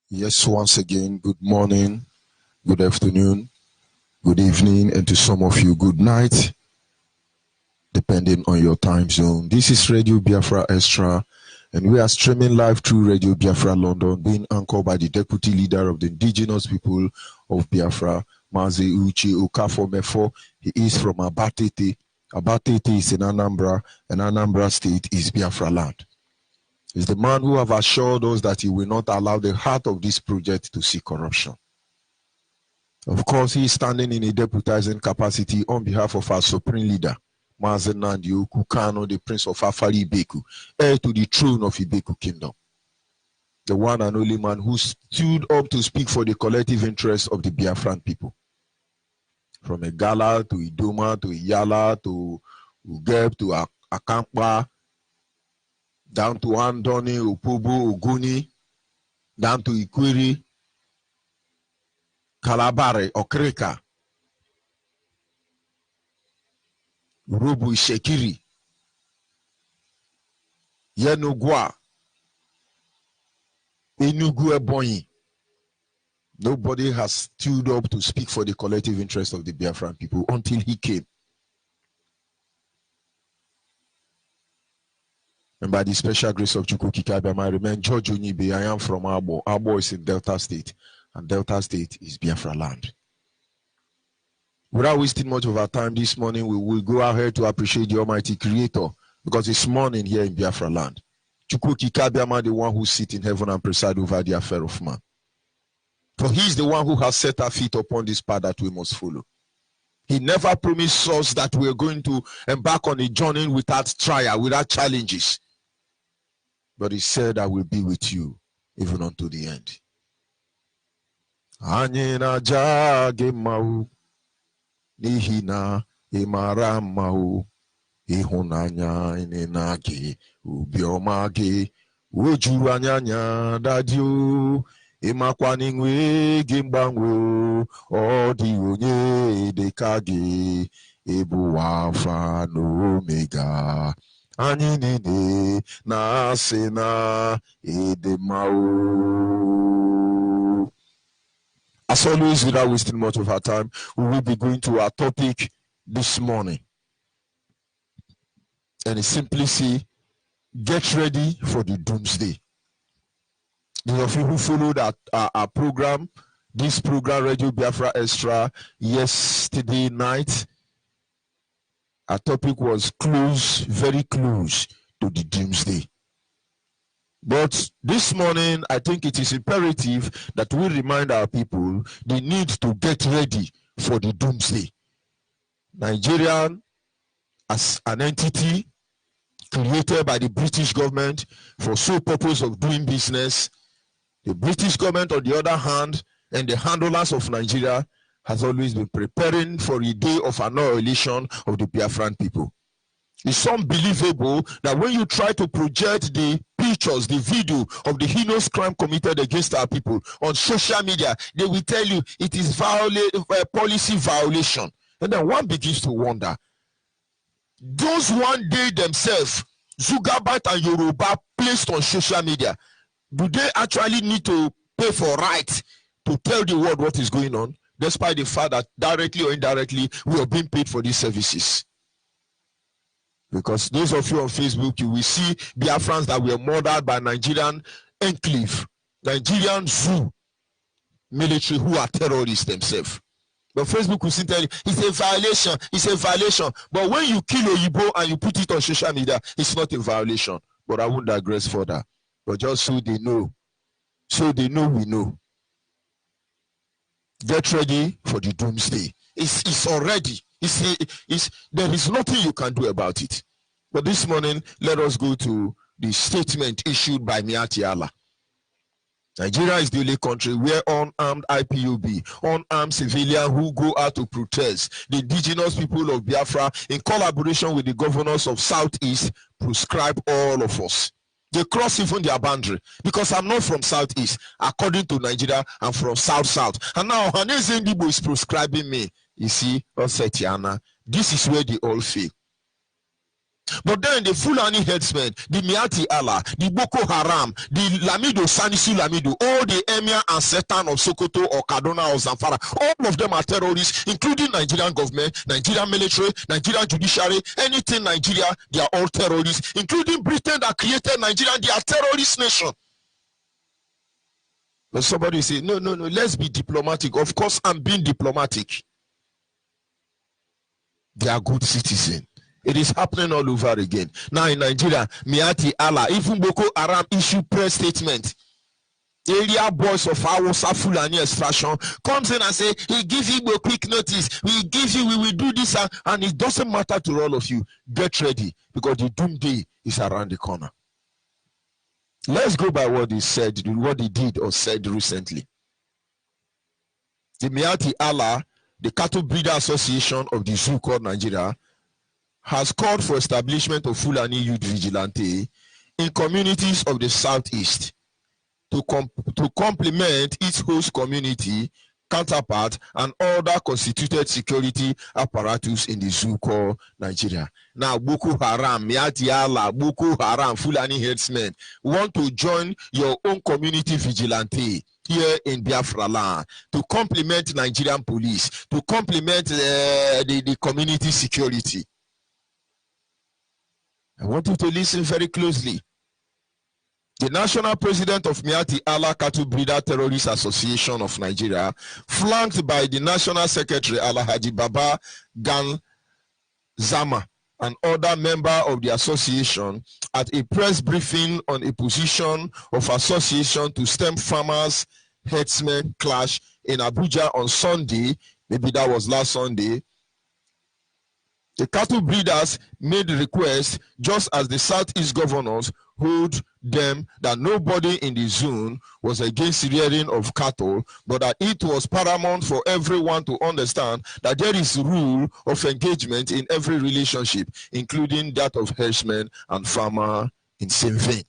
Yes, once again, good morning, good afternoon, good evening, and to some of you, good night, depending on your time zone. This is Radio Biafra Extra, and we are streaming live through Radio Biafra London, being anchored by the Deputy Leader of the Indigenous People of Biafra, Mazi Uche Okafor Mefo. He is from Abatete. Abatete is in Anambra, and Anambra State is Biafra land. He's the man who have assured us that he will not allow the heart of this project to see corruption. Of course, he is standing in a deputizing capacity on behalf of our supreme leader, Mazen Nnamdi Kanu, the Prince of Afari Ibeku, heir to the throne of Ibeku Kingdom. The one and only man who stood up to speak for the collective interest of the Biafran people. From Igala to Idoma to Iyala to Ugeb to Akamkpa, down to Andoni, Opobo, Ogoni, down to Ikwiri, Kalabare, Okreka, Urobu Ishekiri, Yenugwa, Enugu Ebonyi. Nobody has stood up to speak for the collective interest of the Biafran people until he came. And by the special grace of Chukwu Kikabiyama, I remain George Onyibe. I am from Abo. Abo is in Delta State, and Delta State is Biafra land. Without wasting much of our time this morning, we will go ahead to appreciate the Almighty Creator, because it's morning here in Biafra land. Chukwu Kikabiyama, the one who sits in heaven and presides over the affair of man. For he is the one who has set our feet upon this path that we must follow. He never promised us that we are going to embark on a journey without trial, without challenges. But he said, I will be with you even unto the end. Anyị na-aja gị mma o, n'ihi na ị mara mma o, ịhụnanya ị na-agị, obiọma gị, o juru anya anya dadi o, ịmakwa n'inwe gị mgbanwe o, ọ dị onye dịka gị, ịbụ Alpha na Omega. Anyị niile na-asị na ịdị mma o. As always, without wasting much of our time, we will be going to our topic this morning. And it simply says, get ready for the doomsday. Those of you who followed our program, this program, Radio Biafra Extra, yesterday night, our topic was close, very close to the doomsday. But this morning, I think it is imperative that we remind our people the need to get ready for the doomsday. Nigeria, as an entity created by the British government for sole purpose of doing business, the British government, on the other hand, and the handlers of Nigeria has always been preparing for a day of annihilation of the Biafran people. It's unbelievable that when you try to project the pictures, the video of the heinous crime committed against our people on social media, they will tell you it is policy violation. And then one begins to wonder, those one day themselves, Zugabat and Yoruba placed on social media, do they actually need to pay for right to tell the world what is going on, despite the fact that directly or indirectly we are being paid for these services? Because those of you on Facebook, you will see Biafrans that were murdered by Nigerian enclave, Nigerian zoo military who are terrorists themselves. But Facebook will still tell you, it's a violation, it's a violation. But when you kill Oyibo and you put it on social media, it's not a violation. But I won't digress further. But just so they know we know. Get ready for the doomsday. It's already. There is nothing you can do about it. But this morning, let us go to the statement issued by Miati Allah. Nigeria is the only country where unarmed IPOB, unarmed civilians who go out to protest, the indigenous people of Biafra, in collaboration with the governors of Southeast, prescribe all of us. They cross even their boundary, because I'm not from Southeast. According to Nigeria, I'm from South. And now Haneze Ndibo is prescribing me. You see, Osetiana, this is where they all fail. But then the Fulani headsmen, the Miati Allah, the Boko Haram, the Lamido, Sanisu Lamido, all the Emir and Sultan of Sokoto or Kaduna or Zamfara, all of them are terrorists, including Nigerian government, Nigerian military, Nigerian judiciary, anything Nigeria, they are all terrorists, including Britain that created Nigeria, they are terrorist nation. But somebody say, no, let's be diplomatic. Of course, I'm being diplomatic. They are good citizens. It is happening all over again. Now in Nigeria, Miyetti Allah, even Boko Haram issue press statement. Area boys of our Fulani extraction comes in and say, he gives you a quick notice. We will do this, and it doesn't matter to all of you. Get ready, because the doomsday is around the corner. Let's go by what he said, what he did or said recently. The Miyetti Allah, the Cattle Breeder Association of the Zoo called Nigeria, has called for establishment of Fulani youth vigilante in communities of the southeast to complement its host community counterpart and other constituted security apparatus in the zoo called Nigeria. Now, Boko Haram, Miyetti Allah, Boko Haram, Fulani headsmen want to join your own community vigilante here in Biafra land to complement Nigerian police, to complement the community security. I want you to listen very closely. The national president of Miyetti Allah Cattle Breeder Terrorist Association of Nigeria, flanked by the national secretary Alhaji Baba Gan Zama, and other member of the association, at a press briefing on a position of association to stem farmers' herdsmen clash in Abuja on Sunday, maybe that was last Sunday. The cattle breeders made the request, just as the Southeast governors told them that nobody in the zone was against rearing of cattle, but that it was paramount for everyone to understand that there is rule of engagement in every relationship, including that of herdsmen and farmer in same vein.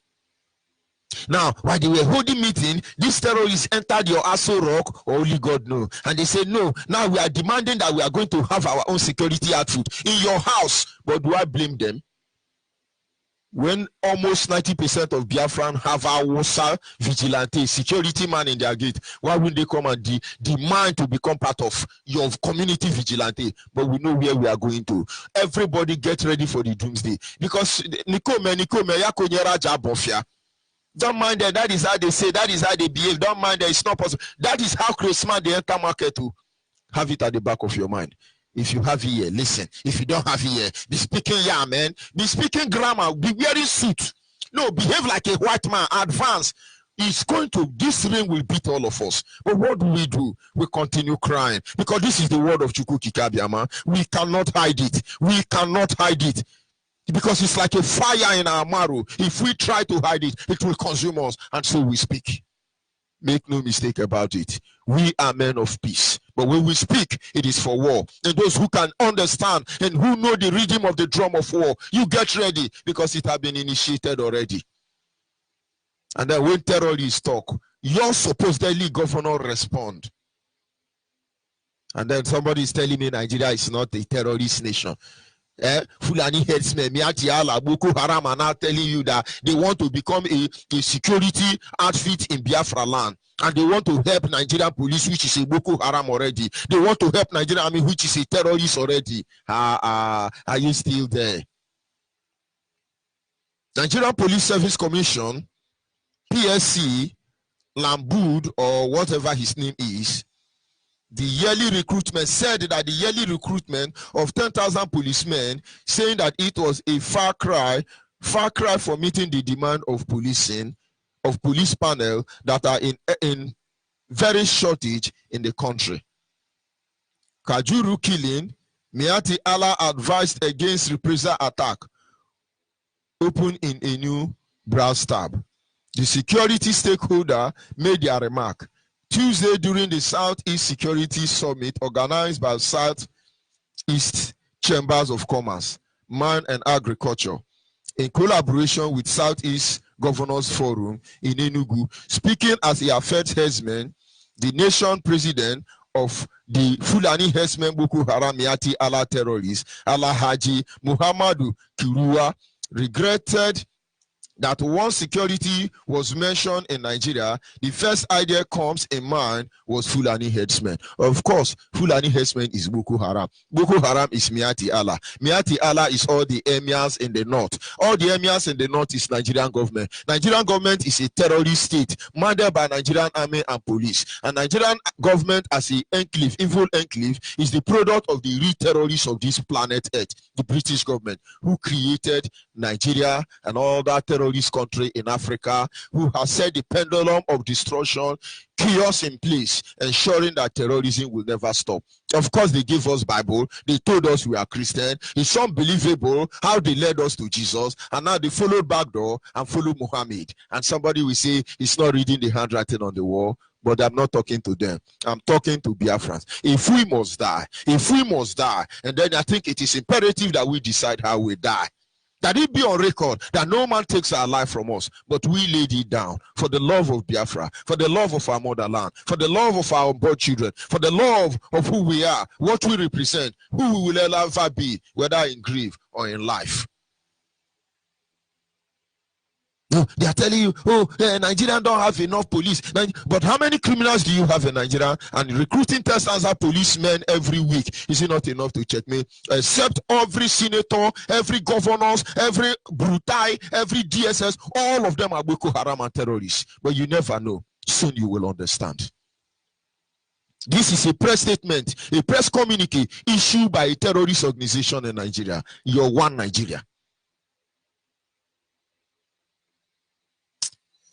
Now, while they were holding meeting, these terrorists entered your Aso Rock, or only God knows. And they said, no, now we are demanding that we are going to have our own security outfit in your house. But do I blame them? When almost 90% of Biafran have our vigilante, security man in their gate, why wouldn't they come and demand to become part of your community vigilante? But we know where we are going to. Everybody get ready for the doomsday. Because don't mind that. That is how they say. That is how they behave. Don't mind that. It's not possible. That is how Christmas they enter market to. Have it at the back of your mind. If you have it here, listen. If you don't have it here, be speaking man. Be speaking grammar. Be wearing suit. No, behave like a white man. Advance. It's going to, this rain will beat all of us. But what do? We continue crying. Because this is the word of Chukwu Kikabiama. We cannot hide it. We cannot hide it. Because it's like a fire in our marrow. If we try to hide it, it will consume us. And so we speak. Make no mistake about it. We are men of peace. But when we speak, it is for war. And those who can understand and who know the rhythm of the drum of war, you get ready, because it has been initiated already. And then when terrorists talk, your supposedly governor respond. And then somebody is telling me Nigeria is not a terrorist nation. Fulani headsmen, Miyetti Allah, Boko Haram are now telling you that they want to become a security outfit in Biafra land. And they want to help Nigerian police, which is a Boko Haram already. They want to help Nigerian army, which is a terrorist already. Are you still there? Nigerian Police Service Commission, PSC, Lambud, or whatever his name is, the yearly recruitment said that the yearly recruitment of 10,000 policemen, saying that it was a far cry for meeting the demand of policing, of police panel that are in very shortage in the country. Kajuru killing, Miyetti Allah advised against reprisal attack, open in a new brass tab. The security stakeholder made their remark Tuesday during the Southeast Security Summit organized by Southeast Chambers of Commerce, Mine and Agriculture, in collaboration with Southeast Governors Forum in Enugu. Speaking as a affairs headsman, the nation president of the Fulani herdsmen Boko Haram Miyetti Allah terrorists, Alhaji Muhammadu Kiruwa, regretted that once security was mentioned in Nigeria, the first idea comes in mind was Fulani headsmen. Of course, Fulani headsmen is Boko Haram. Boko Haram is Miati Allah. Miati Allah is all the emirs in the north. All the emirs in the north is Nigerian government. Nigerian government is a terrorist state mandated by Nigerian army and police. And Nigerian government as an enclave, evil enclave, is the product of the real terrorists of this planet Earth, the British government, who created Nigeria and all that terrorist country in Africa, who has set the pendulum of destruction, chaos in place, ensuring that terrorism will never stop. Of course, they gave us Bible. They told us we are Christian. It's unbelievable how they led us to Jesus, and now they followed back door and followed Muhammad. And somebody will say, it's not reading the handwriting on the wall. But I'm not talking to them. I'm talking to Biafrans. If we must die, and then I think it is imperative that we decide how we die. That it be on record that no man takes our life from us, but we laid it down for the love of Biafra, for the love of our motherland, for the love of our born children, for the love of who we are, what we represent, who we will ever be, whether in grief or in life. No, they are telling you, Nigerians don't have enough police. But how many criminals do you have in Nigeria? And recruiting test answer policemen every week. Is it not enough to check me? Except every senator, every governors, every brutai, every DSS, all of them are Boko Haram and terrorists. But you never know. Soon you will understand. This is a press statement, a press communique issued by a terrorist organization in Nigeria. You're one Nigeria.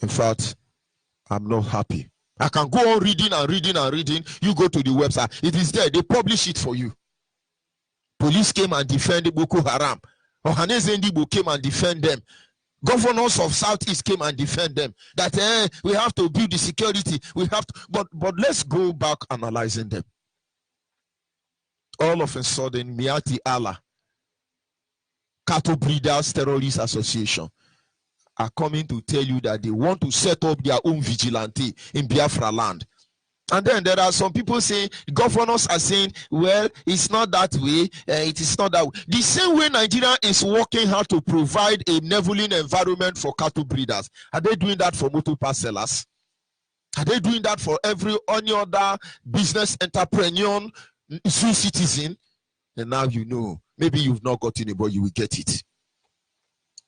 In fact, I'm not happy. I can go on reading and reading and reading. You go to the website. It is there. They publish it for you. Police came and defended Boko Haram. Ohaneze Ndigbo came and defend them. Governors of Southeast came and defend them. That we have to build the security. We have to, but let's go back analyzing them. All of a sudden, Miati Allah, Cattle Breeders Terrorist Association, are coming to tell you that they want to set up their own vigilante in Biafra land. And then there are some people saying, governors are saying, well, it's not that way, it is not that way. The same way Nigeria is working hard to provide a enabling environment for cattle breeders. Are they doing that for motor pass sellers? Are they doing that for any other business entrepreneur, citizen? And now you know, maybe you've not gotten it, but you will get it.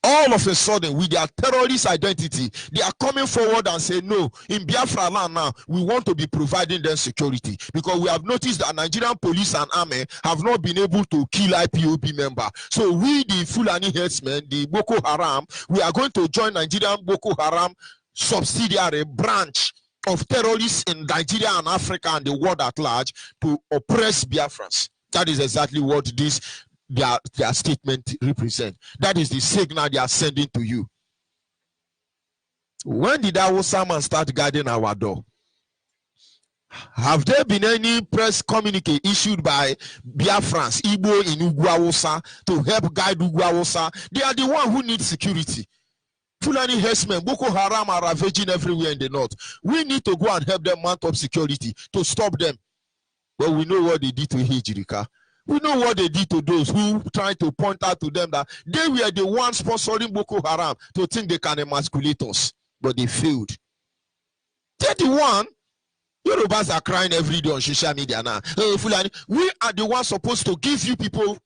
All of a sudden, with their terrorist identity, they are coming forward and say, no, in Biafra land now, we want to be providing them security. Because we have noticed that Nigerian police and army have not been able to kill IPOB member. So we, the Fulani headsmen, the Boko Haram, we are going to join Nigerian Boko Haram subsidiary branch of terrorists in Nigeria and Africa and the world at large to oppress Biafrans. That is exactly what their statement represent. That is the signal they are sending to you. When did Awusa start guarding our door? Have there been any press communique issued by Biafrans, Igbo in Ugwu Awusa to help guide Ugwu Awusa? They are the one who need security. Fulani herdsmen, Boko Haram are ravaging everywhere in the north. We need to go and help them mount up security to stop them. But we know what they did to Hijirika. We know what they did to those who tried to point out to them that they were the ones sponsoring Boko Haram to think they can emasculate us. But they failed. They're the one. Yorubas are crying every day on social media now. Hey, Fulani, we are the ones supposed to give you people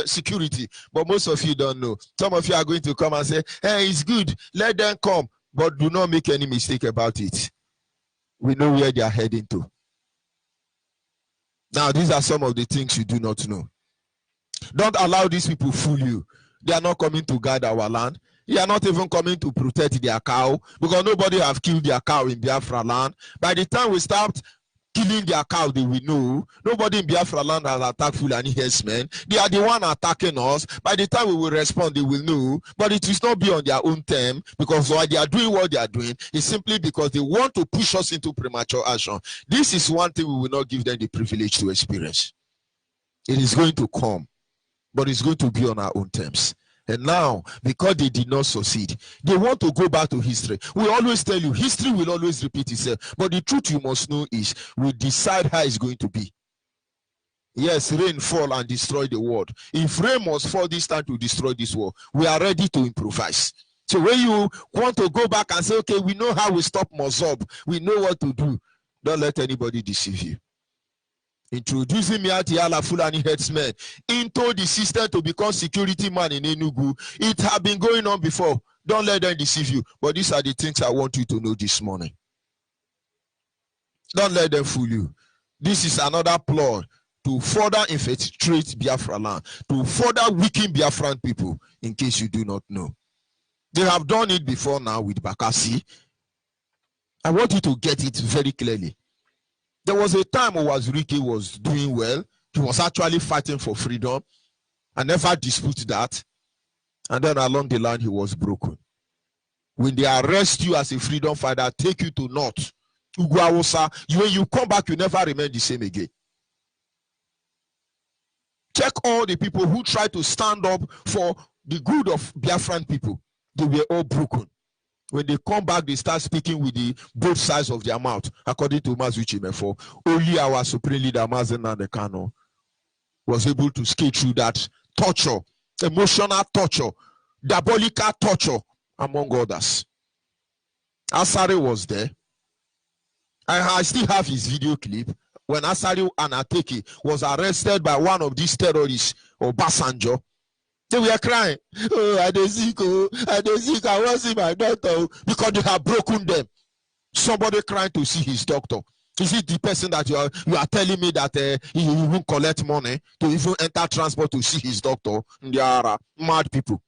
security. But most of you don't know. Some of you are going to come and say, hey, it's good. Let them come. But do not make any mistake about it. We know where they are heading to. Now, these are some of the things you do not know. Don't allow these people fool you. They are not coming to guard our land. They are not even coming to protect their cow, because nobody have killed their cow in Biafra land. By the time we start killing their cow, they will know. Nobody in Biafra land has attacked Fulani herdsmen. They are the one attacking us. By the time we will respond, they will know. But it will not be on their own term, because why they are doing what they are doing is simply because they want to push us into premature action. This is one thing we will not give them the privilege to experience. It is going to come, but it's going to be on our own terms. And now, because they did not succeed, they want to go back to history. We always tell you, history will always repeat itself. But the truth you must know is, we decide how it's going to be. Yes, rain fall and destroy the world. If rain must fall this time to destroy this world, we are ready to improvise. So when you want to go back and say, okay, we know how we stop Mozob, we know what to do, don't let anybody deceive you. Introducing Miati Ala Fulani headsmen into the system to become security man in Enugu, it has been going on before. Don't let them deceive you. But these are the things I want you to know this morning. Don't let them fool you. This is another ploy to further infiltrate Biafra land, to further weaken Biafran people, in case you do not know. They have done it before now with Bakassi. I want you to get it very clearly. There was a time Owazurike was doing well. He was actually fighting for freedom. I never dispute that. And then along the line, he was broken. When they arrest you as a freedom fighter, take you to North, Uguawosa, when you come back, you never remain the same again. Check all the people who try to stand up for the good of Biafran people. They were all broken. When they come back, they start speaking with the both sides of their mouth. According to Mazuchi Mefo, only our supreme leader, Mazen Nandekano, was able to skate through that torture, emotional torture, diabolical torture, among others. Asare was there. I still have his video clip when Asare Anateke was arrested by one of these terrorists, or Basanjo. They were crying, oh, I don't sick, I want to see my doctor, because they have broken them. Somebody crying to see his doctor. Is it the person that you are telling me that he won't collect money to even enter transport to see his doctor? They are mad people.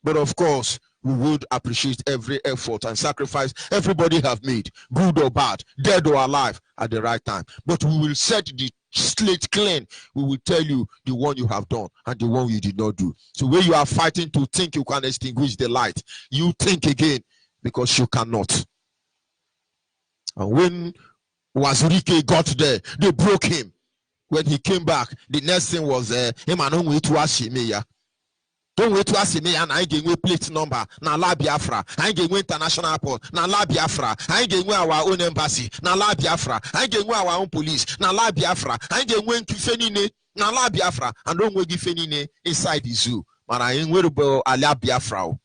But of course, we would appreciate every effort and sacrifice everybody have made, good or bad, dead or alive, at the right time. But we will set the slate clean. We will tell you the one you have done and the one you did not do. So when you are fighting to think you can extinguish the light, you think again, because you cannot. And when Wazurike got there, they broke him. When he came back, the next thing was him and Onwe to Ashimiya. Don't wait to ask me, and I get away plate number. Na La Biafra. I get away international airport. Na La Biafra. I get away our own embassy. Na La Biafra. I get away our own police. Na La Biafra. I get away Kifenine. Na La Biafra. And don't wait Kifenine inside the zoo. But I ain't worried about La Biafra.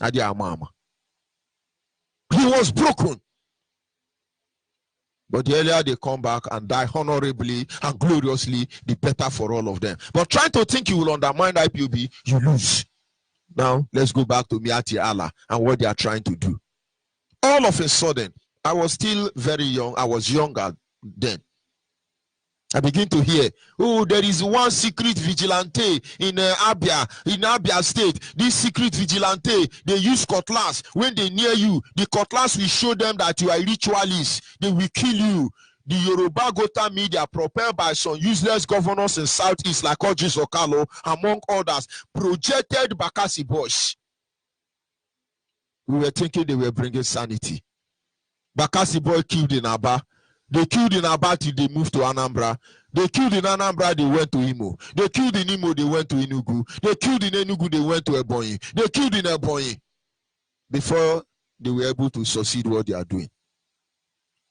Adia mama. He was broken. But the earlier they come back and die honorably and gloriously, the better for all of them. But trying to think you will undermine IPOB, you lose. Now, let's go back to Miati Allah and what they are trying to do. All of a sudden, I was still very young. I was younger then. I begin to hear, oh, there is one secret vigilante in Abia State. This secret vigilante, they use cutlass. When they near you, the cutlass will show them that you are a ritualist. They will kill you. The Yoruba Gota media, propelled by some useless governors in Southeast like Orji Sokalo, among others, projected Bakassi boys. We were thinking they were bringing sanity. Bakassi boy killed in Aba. They killed in Aba till they moved to Anambra. They killed in Anambra, they went to Imo. They killed in Imo, they went to Enugu. They killed in Enugu, they went to Ebonyi. They killed in Ebonyi before they were able to succeed what they are doing.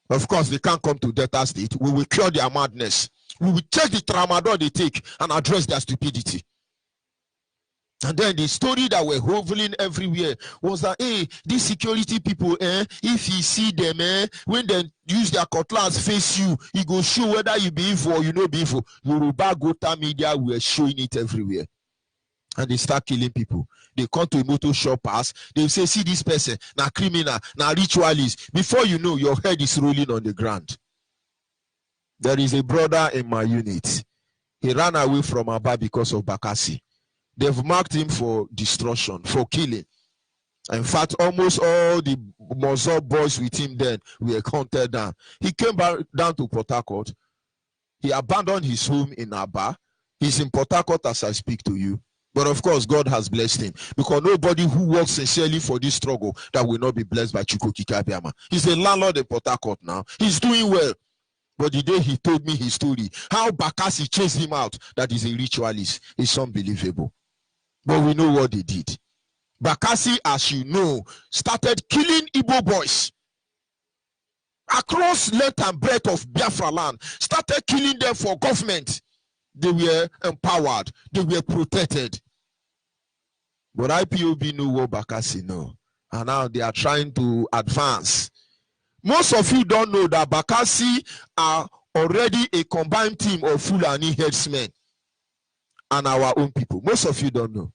Of course, they can't come to Delta State. We will cure their madness. We will take the tramadol they take and address their stupidity. And then the story that were hovering everywhere was that, hey, these security people, if you see them, when they use their cutlass face you, it go show whether you be evil or you know be evil. Yoruba Gota media were showing it everywhere. And they start killing people. They come to a motor shop pass. They say, see this person, now criminal, now ritualist. Before you know, your head is rolling on the ground. There is a brother in my unit. He ran away from Aba because of Bakassi. They've marked him for destruction, for killing. In fact, almost all the Mozob boys with him then were counted down. He came back down to Port Harcourt. He abandoned his home in Aba. He's in Port Harcourt as I speak to you. But of course, God has blessed him. Because nobody who works sincerely for this struggle that will not be blessed by Chukwuka Abbiama. He's a landlord in Port Harcourt now. He's doing well. But the day he told me his story, how Bakassi chased him out, that is a ritualist, is unbelievable. But we know what they did. Bakassi, as you know, started killing Igbo boys across length and breadth of Biafra land. Started killing them for government. They were empowered. They were protected. But IPOB know what Bakassi know. And now they are trying to advance. Most of you don't know that Bakassi are already a combined team of Fulani headsmen and our own people. Most of you don't know.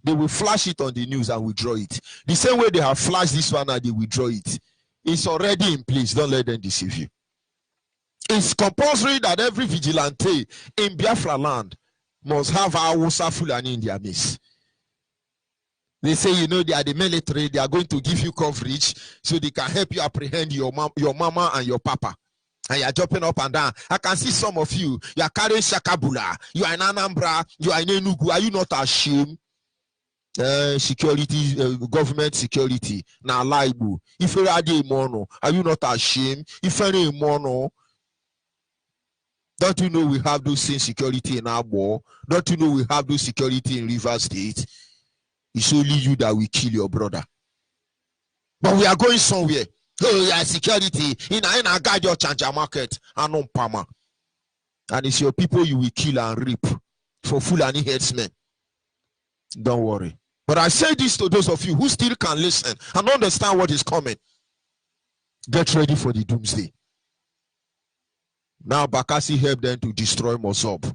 They will flash it on the news and withdraw it. The same way they have flashed this one and they withdraw it. It's already in place. Don't let them deceive you. It's compulsory that every vigilante in Biafra land must have Hausa Fulani in their midst. They say, you know, they are the military. They are going to give you coverage so they can help you apprehend your mama and your papa. And you are jumping up and down. I can see some of you. You are carrying Shakabula. You are in Anambra. You are in Enugu. Are you not ashamed? Security, government security. Now, Laibu. If you are the mono, are you not ashamed? If you are a mono, don't you know we have those same security in Abo? Don't you know we have those security in Rivers State? It's only you that will kill your brother. But we are going somewhere. Oh, yeah, security. In a guide your Chanja market and on Pama. And it's your people you will kill and rape for Fulani headsmen. Don't worry. But I say this to those of you who still can listen and understand what is coming. Get ready for the doomsday. Now Bakassi helped them to destroy Mozob,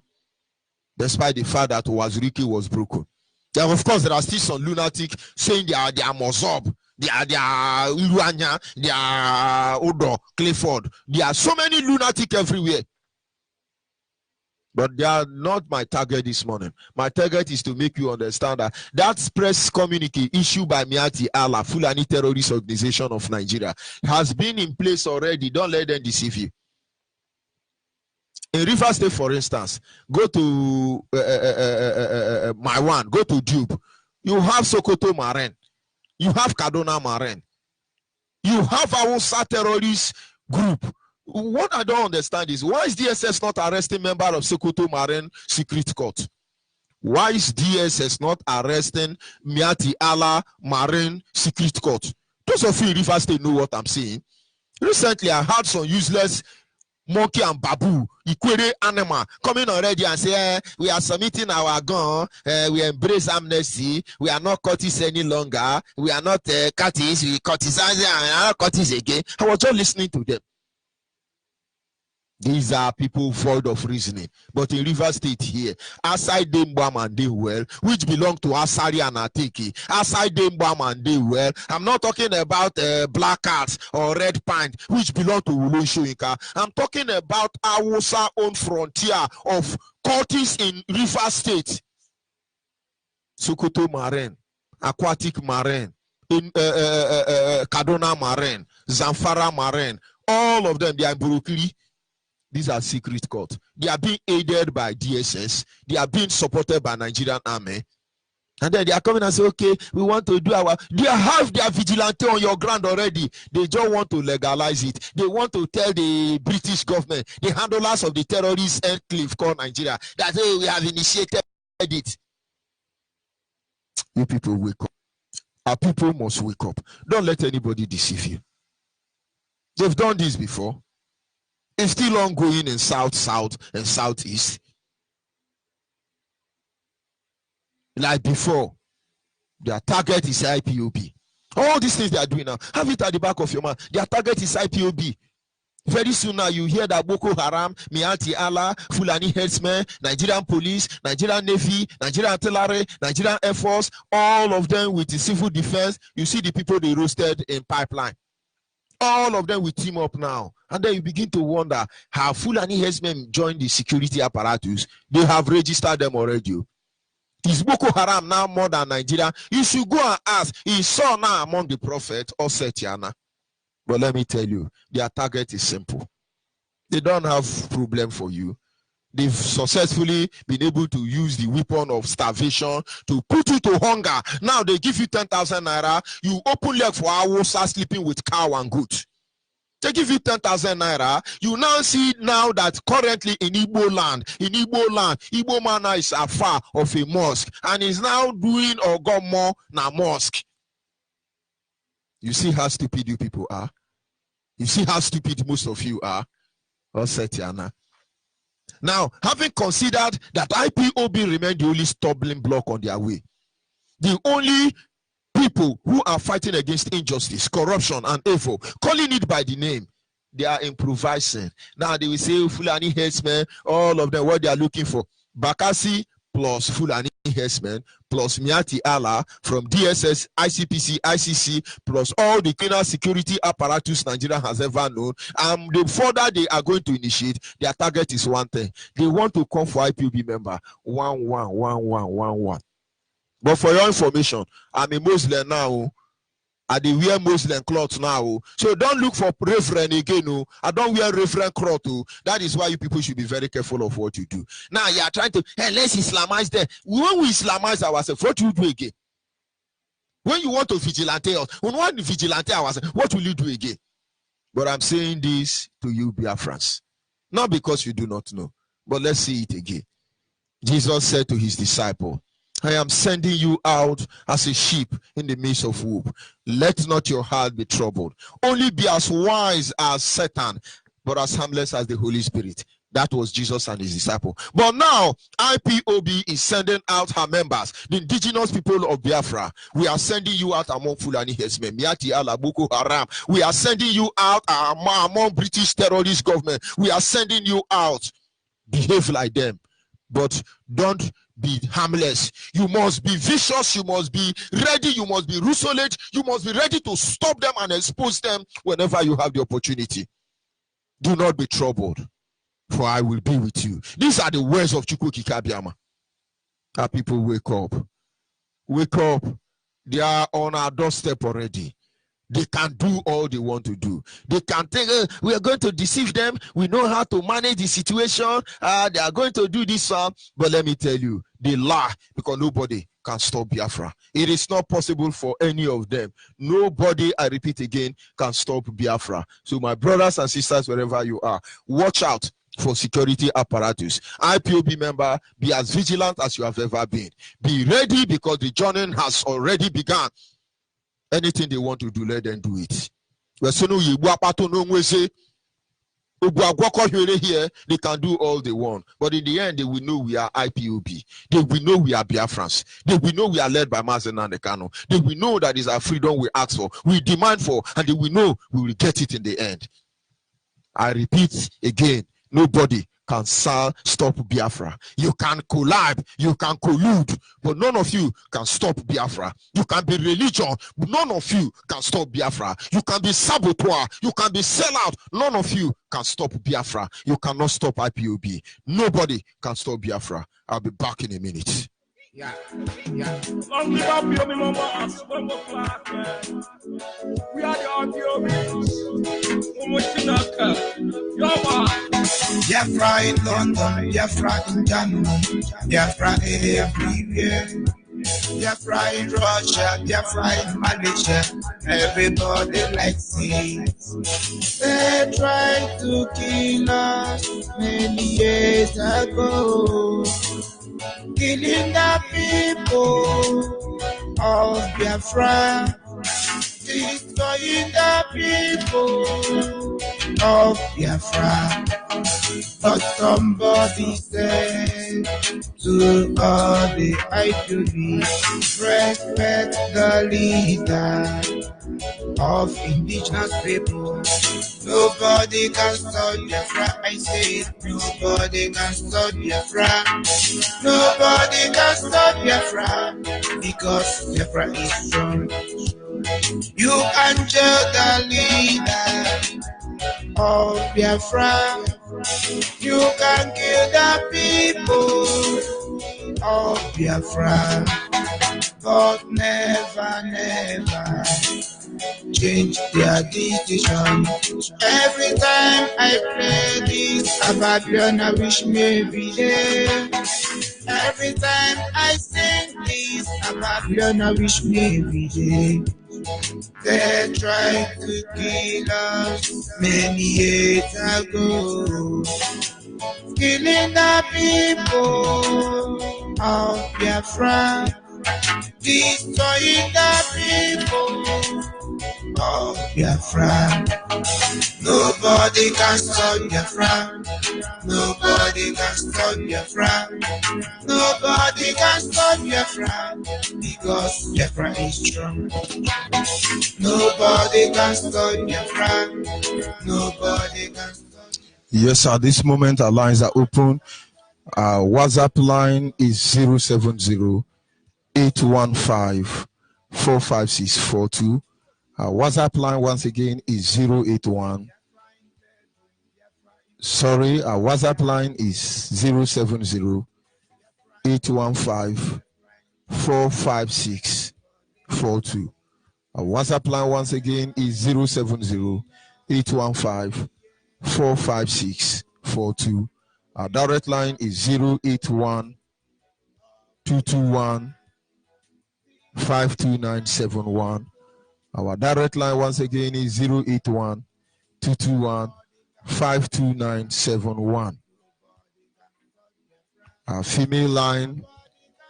despite the fact that Waziriki was broken. Then of course there are still some lunatic saying they are Mozob, they are Iluanya, they are Odo, Clifford. There are so many lunatic everywhere. But they are not my target this morning. My target is to make you understand that that press communique issued by Miati Allah, Fulani Terrorist Organization of Nigeria, has been in place already. Don't let them deceive you. In Rivers State, for instance, go to Maiwan, go to Dube. You have Sokoto Maren. You have Kaduna Maren. You have Hausa terrorist group. What I don't understand is, why is DSS not arresting member of Sokoto Maren Secret Court? Why is DSS not arresting Miati Allah Maren Secret Court? Those of you in Rivers State know what I'm saying. Recently, I had some useless monkey and babu, equated animal, coming already and say, we are submitting our gun, we embrace amnesty, we are not Curtis any longer, we are not Curtis, we Curtis and Curtis again. I was just listening to them. These are people void of reasoning. But in Rivers State here, Asai Dembam and Dewell, which belong to Asari and Atiki, Asai Dembam and Dewell. I'm not talking about Black Cats or Red Pine, which belong to Ulu Shoinka. I'm talking about Hausa own frontier of cultists in Rivers State. Sokoto Maren, Aquatic Maren, in Kaduna Maren, Zamfara Maren, all of them, they are in Burukiri. These are secret courts. They are being aided by DSS. They are being supported by Nigerian army. And then they are coming and say, okay, we want to do our... They have their vigilante on your ground already. They just want to legalize it. They want to tell the British government, the handlers of the terrorist enclave called Nigeria, that hey, we have initiated it. You people wake up. Our people must wake up. Don't let anybody deceive you. They've done this before. It's still ongoing in South, and Southeast. Like before, their target is IPOB. All these things they are doing now, have it at the back of your mind. Their target is IPOB. Very soon now, you hear that Boko Haram, Miati Allah, Fulani headsmen, Nigerian police, Nigerian Navy, Nigerian artillery, Nigerian Air Force, all of them with the civil defense. You see the people they roasted in pipeline. All of them will team up now. And then you begin to wonder how Fulani headsmen joined the security apparatus. They have registered them already. Is Boko Haram now more than Nigeria? You should go and ask, is Saul now among the prophets or Setiana? But let me tell you, their target is simple. They don't have problem for you. They've successfully been able to use the weapon of starvation to put you to hunger. Now they give you 10,000 naira. You open leg for hours, start sleeping with cow and goat. They give you 10,000 naira. You now see now that currently in Igbo land, Igbo man is afar of a mosque and is now doing or got more than mosque. You see how stupid you people are. You see how stupid most of you are. Or Setiana. Now, having considered that IPOB remained the only stumbling block on their way, The only people who are fighting against injustice, corruption, and evil, calling it by the name, they are improvising. Now they will say Fulani herdsmen, all of them, what they are looking for. Bakassi plus Fulani herdsmen plus Miati Allah from DSS, ICPC, ICC, plus all the criminal security apparatus Nigeria has ever known. The further they are going to initiate, their target is one thing. They want to come for IPOB member 111111. But for your information, I'm a Muslim now. I dey wear Muslim clothes now. So don't look for reverend again. I don't wear reverend cloth. That is why you people should be very careful of what you do. Now you are trying to, hey, let's Islamize them. When we Islamize ourselves, what do you do again? When you want to vigilante us, when we want to vigilante ourselves, what will you do again? But I'm saying this to you, Biafrans. Not because you do not know, but let's see it again. Jesus said to his disciple, I am sending you out as a sheep in the midst of wolves. Let not your heart be troubled. Only be as wise as Satan, but as harmless as the Holy Spirit. That was Jesus and his disciple. But now, IPOB is sending out her members, the indigenous people of Biafra. We are sending you out among Fulani herdsmen, Miati Allah, Boko Haram. We are sending you out among British terrorist government. We are sending you out. Behave like them, but don't be harmless. You must be vicious. You must be ready. You must be resolute. You must be ready to stop them and expose them whenever you have the opportunity. Do not be troubled, for I will be with you. These are the words of Chukwu Kikabiama. Our people, wake up. Wake up. They are on our doorstep already. They can do all they want to do. They can think, we are going to deceive them. We know how to manage the situation. They are going to do this one. But let me tell you, they lie, because nobody can stop Biafra. It is not possible for any of them. Nobody, I repeat again, can stop Biafra. So my brothers and sisters, wherever you are, watch out for security apparatus. IPOB member, be as vigilant as you have ever been. Be ready, because the journey has already begun. Anything they want to do, let them do it. Here, they can do all they want. But in the end, they will know we are IPOB. They will know we are Biafrans. They will know we are led by Mazen Nandekano. They will know that is our freedom we ask for, we demand for, and they will know we will get it in the end. I repeat again, nobody can stop Biafra. You can collab, you can collude, but none of you can stop Biafra. You can be religion, but none of you can stop Biafra. You can be saboteur, you can be sellout, none of you can stop Biafra. You cannot stop IPOB. Nobody can stop Biafra. I'll be back in a minute. Yeah. Long live IPOB, mama. We are the IPOB. Biafra in London, Biafra in Germany, Biafra everywhere. Biafra in Russia, Biafra in Malaysia, everybody likes it. They tried to kill us many years ago, killing the people of Biafra, destroying the people of Biafra. But somebody said to all the IPOB, respect the leader of indigenous people. Nobody can stop Biafra, I say it. Nobody can stop Biafra. Nobody can stop Biafra, because Biafra is strong. You can judge the leader of Biafra. You can kill the people of Biafra, but never, never change their decision. Every time I play this Babylon, I wish maybe there. Every time I sing this Babylon, I wish maybe there. They tried to kill us many years ago, killing the people of Biafra, destroying the people of Biafra. Nobody can stop Biafra. Nobody can stop Biafra. Nobody can stop Biafra because Biafra is strong. Nobody can stop Biafra. Nobody can stop. Yes, at this moment our lines are open. Our WhatsApp line is 070-815-45642. Our WhatsApp line once again is 081. Sorry, our WhatsApp line is 070-815-45642. Our WhatsApp line once again is 070-815-45642. Our direct line is 081-221-52971. Our direct line once again is 081-221-52971. Our female line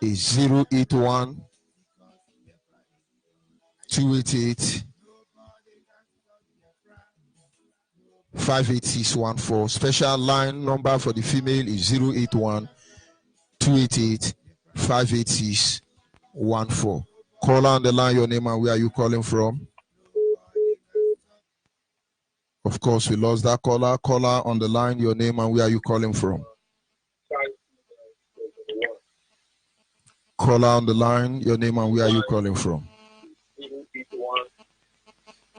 is 081-288-58614. Special line number for the female is 081-288-58614. Call on the line, your name and where are you calling from? Of course, we lost that caller. Caller on the line, your name and where are you calling from? Caller on the line, your name and where are you calling from?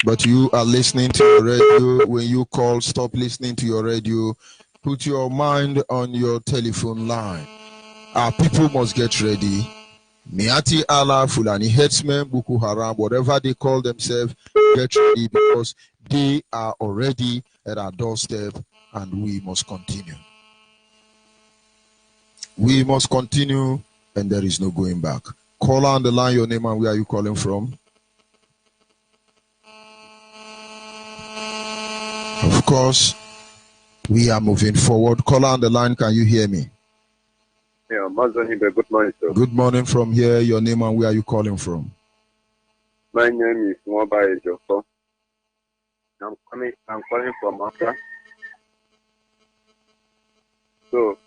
But you are listening to your radio. When you call, stop listening to your radio. Put your mind on your telephone line. Our people must get ready. Miati Allah, Fulani headsmen, Boko Haram, whatever they call themselves, get ready because they are already at our doorstep and we must continue. We must continue and there is no going back. Call on the line, your name and where are you calling from? Of course, we are moving forward. Call on the line, can you hear me? Yeah, good morning, sir. Good morning from here. Your name and where are you calling from? My name is Mobile Joko. I'm calling from Accra. So,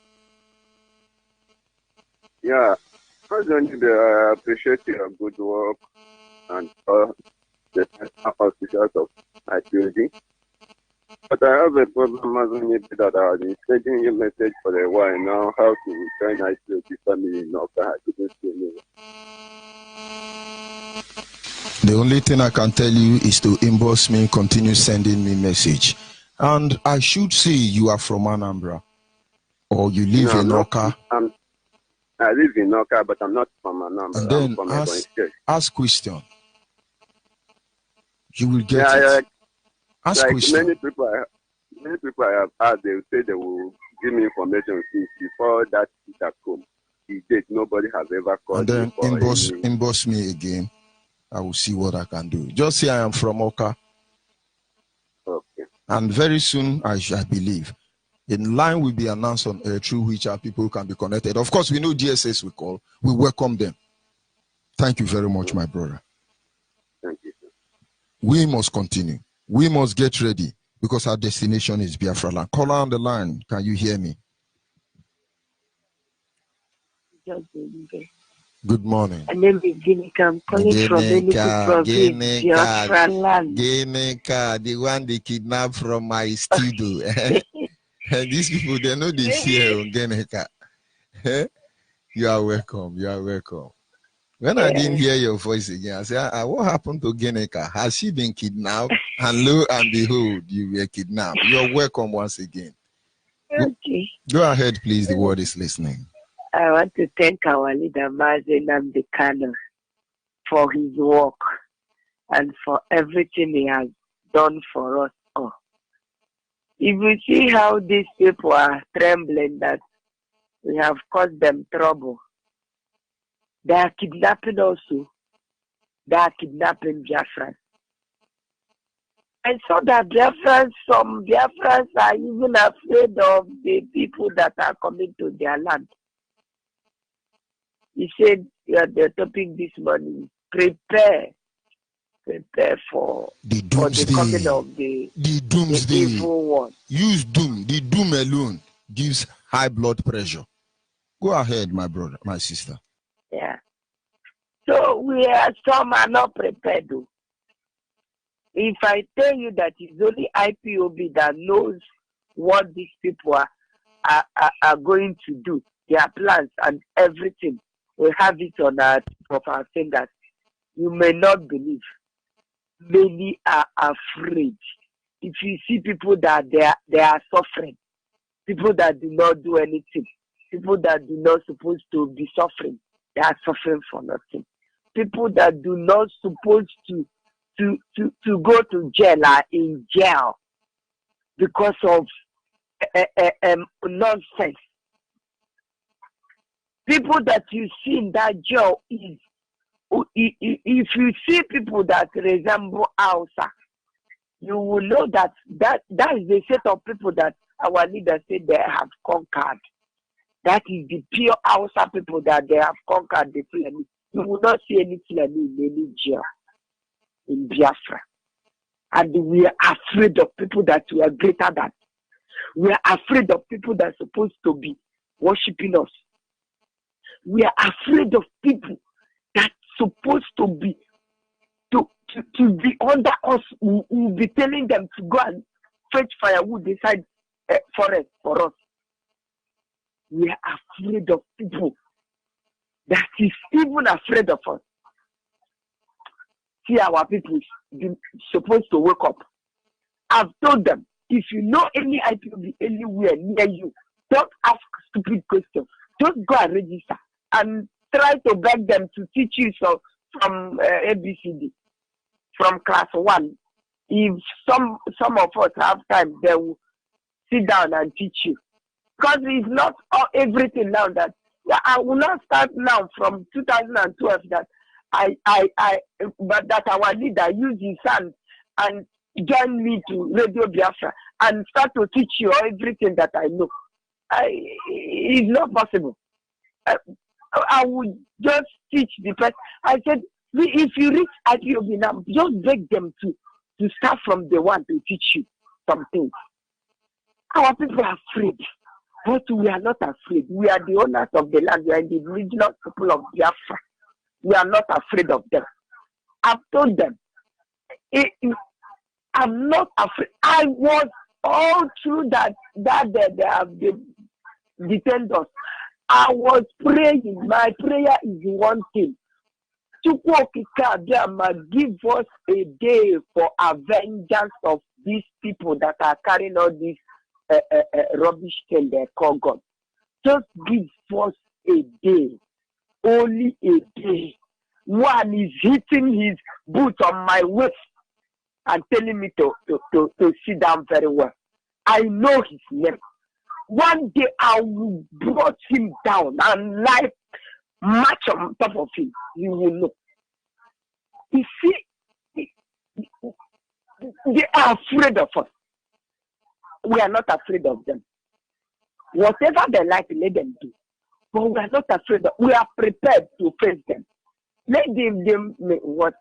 yeah, I appreciate your good work and the officers of my building. But I have a problem that I have been sending you a message for a while now how to join ICOT family in Oka. I couldn't see anyone. The only thing I can tell you is to inbox me, continue sending me message. And I should say you are from Anambra or you live in Oka. I live in Oka, but I'm not from Anambra. And then from ask question. You will get it. Ask like question. Many people I have asked, they will say they will give me information since before that has come. The date nobody has ever called. And then inbox me again. I will see what I can do. Just say I am from Oka. Okay. And very soon, I believe, in line will be announced on air through which our people can be connected. Of course, we know DSS we call. We welcome them. Thank you very much, my brother. Thank you, sir. We must continue. We must get ready because our destination is Biafra land. Call on the line. Can you hear me? Good morning. My name is Ginika. I'm calling from Enugu province, Biafra land. Ginika, the one they kidnapped from my studio. And these people, they know they fear Ginika. You are welcome. You are welcome. When I didn't hear your voice again, I said, what happened to Ginika? Has she been kidnapped? And lo and behold, you were kidnapped. You're welcome once again. Okay. Go ahead, please. The world is listening. I want to thank our leader, Mazi Nnamdi Kanu, for his work and for everything he has done for us all. If you see how these people are trembling that we have caused them trouble, they are kidnapping also. They are kidnapping Biafrans. I saw that some Biafrans are even afraid of the people that are coming to their land. He said, the topic this morning, prepare for the coming of the The doomsday. evil one. Use doom. The doom alone gives high blood pressure. Go ahead, my brother, my sister. Yeah. So some are not prepared. Though. If I tell you that it's only IPOB that knows what these people are going to do, their plans and everything, we have it on our fingers. You may not believe. Many are afraid. If you see people that they are suffering, people that do not do anything, people that do not supposed to be suffering, they are suffering for nothing. People that do not supposed to go to jail are in jail because of nonsense. People that you see in that jail is, if you see people that resemble Hausa, you will know that is the set of people that our leaders say they have conquered. That is the pure Hausa people that they have conquered the Fulani. You will not see any Fulani in any jail in Biafra. And we are afraid of people that we are greater than. We are afraid of people that are supposed to be worshiping us. We are afraid of people that are supposed to be under us. We will be telling them to go and fetch firewood inside forest for us. We are afraid of people that is even afraid of us. See, our people supposed to wake up. I've told them, if you know any IPOB anywhere near you, don't ask stupid questions. Just go and register and try to beg them to teach you from ABCD, from class 1. If some of us have time, they will sit down and teach you. Because it's not everything now that I will not start now from 2012 that but that our leader used his hand and join me to Radio Biafra and start to teach you everything that I know. It's not possible. I would just teach the person. I said, if you reach IPOB now, just beg them to start from the one to teach you some things. Our people are afraid, but we are not afraid. We are the owners of the land. We are the original people of Biafra. We are not afraid of them. I've told them, I'm not afraid. I was all through that they have detained us. I was praying. My prayer is one thing. Give us a day for a vengeance of these people that are carrying all this rubbish thing they call God. Just give us a day. Only a day. One is hitting his boot on my waist and telling me to sit down very well. I know his name. One day I will brought him down and life match on top of him. You will know. You see, they are afraid of us. We are not afraid of them. Whatever they like, let them do. But we are not afraid. We are prepared to face them. Let them what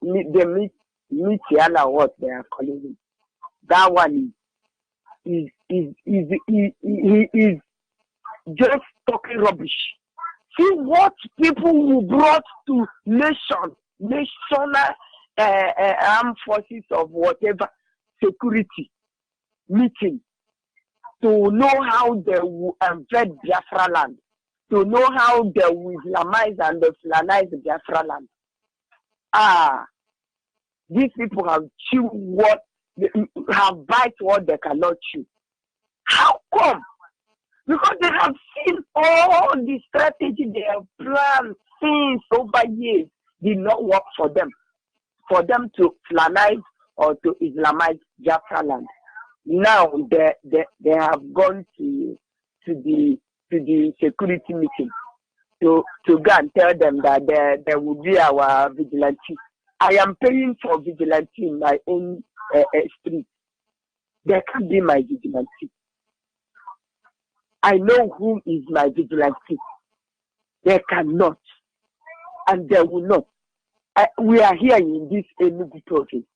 they meet Yala, what they are calling him. That one is just talking rubbish. See what people who brought to national armed forces of whatever security meeting to know how they will invade Biafra land, to know how they will Islamize and Fulanize Biafra land. These people have chewed what, have bite what they cannot chew. How come? Because they have seen all the strategy they have planned since over years did not work for them to Fulanize or to Islamize Biafra land. Now they have gone to the security meeting to go and tell them that there will be our vigilante. I am paying for vigilante in my own street. There can't be my vigilante. I know who is my vigilante. They cannot, and they will not. We are here in this Enugu province,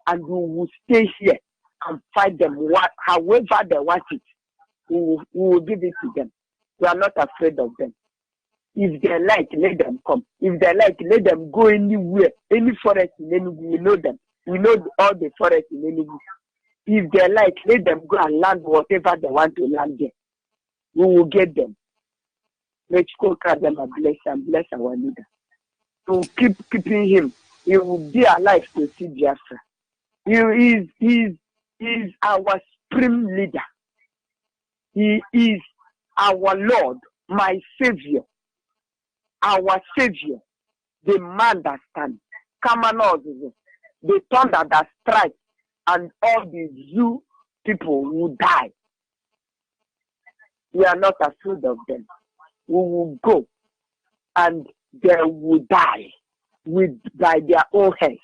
and we will stay here and fight them however they want it. We will give it to them. We are not afraid of them. If they like, let them come. If they like, let them go anywhere. Any forest in Enugu, we know them. We know all the forests in Enugu. If they like, let them go and land whatever they want to land there. We will get them. Let's go carry them and bless our leader. To keep keeping him. He will be alive to see Biafra. He is our supreme leader. He is our Lord, my Savior. Our Savior, the man that stands. Kamanos, the thunder that strikes, and all the zoo people will die. We are not afraid of them. We will go, and they will die by their own hands.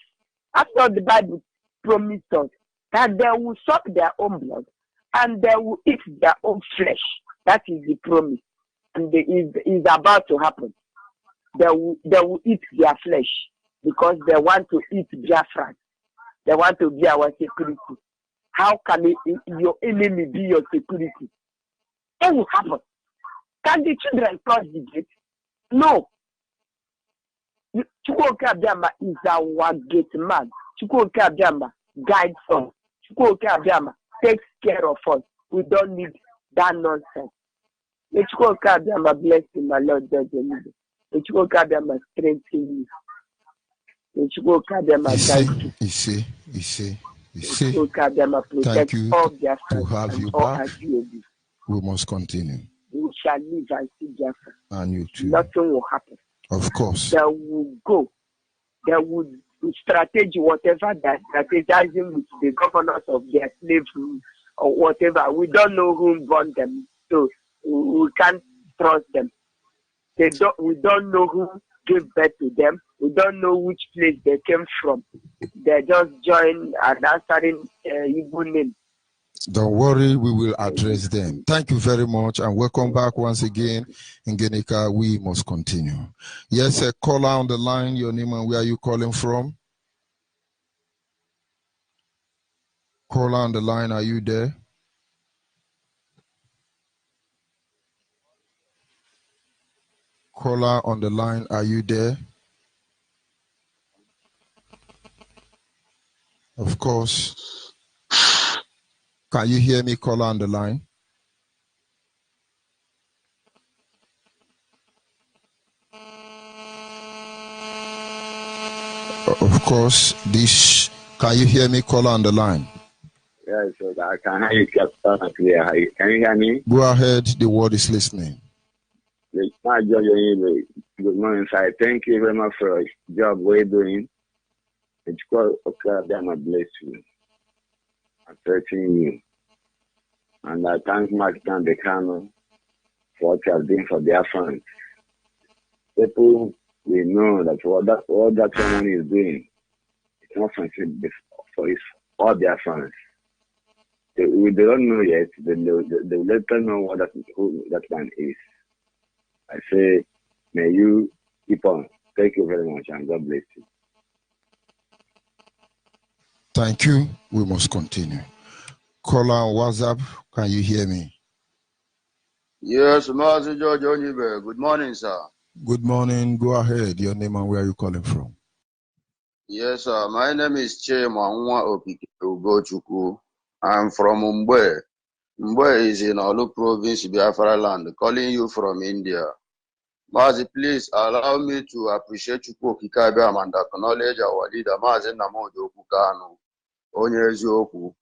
After the Bible promised us that they will suck their own blood, and they will eat their own flesh. That is the promise, and it is about to happen. They will eat their flesh because they want to eat Biafra. They want to be our security. How can your enemy be your security? It will happen. Can the children cross the gate? No. Chukwuka Abiyama is our gate man. Chukwuka Abiyama guides us. Chukwuka Abiyama takes care of us. We don't need that nonsense. May Chukwuka Abiyama bless you, my Lord, Judge Emile. May Chukwuka Abiyama strengthen you. May Chukwuka Abiyama guide you. You see. Chukwuka Abiyama protect all their friends to have and you all back. IPOB. We must continue. We shall live and see Biafra. And you too. Nothing will happen. Of course. They will go. They would strategy whatever that strategizing with the governors of their slavery or whatever. We don't know who born them, so we can't trust them. We don't know who gave birth to them. We don't know which place they came from. They just joined and answering Igbo name. Don't worry, we will address them. Thank you very much and welcome back once again. In Genika, we must continue. Yes, a caller on the line, your name and where are you calling from? Caller on the line, are you there? Caller on the line, are you there? Of course. Can you hear me, caller on the line? Of course, can you hear me, caller on the line? Yes, I can hear you clear. Can you hear me? Go ahead, the word is listening. Good morning, sir. Thank you very much for the job we're doing. It's called Okada, bless you. I'm searching you. And I thank Mark Decano for what you have done for their fans. People, we know that what that woman is doing, it's not something for all their fans. They don't know yet. They will let them know who that man is. I say, may you keep on. Thank you very much, and God bless you. Thank you. We must continue. Caller on WhatsApp, can you hear me? Yes, Master George Onibe. Good morning, sir. Good morning. Go ahead. Your name and where are you calling from? Yes, sir. My name is Chema Nwa Opike Ugochukwu. I'm from Mumbai. Mumbai is in Olu province, Biafra land. Calling you from India. Mazi, please allow me to appreciate Chukwu Okike Abiyama and acknowledge our leader, Mazi Nnamdi Kanu, onye eziokwu.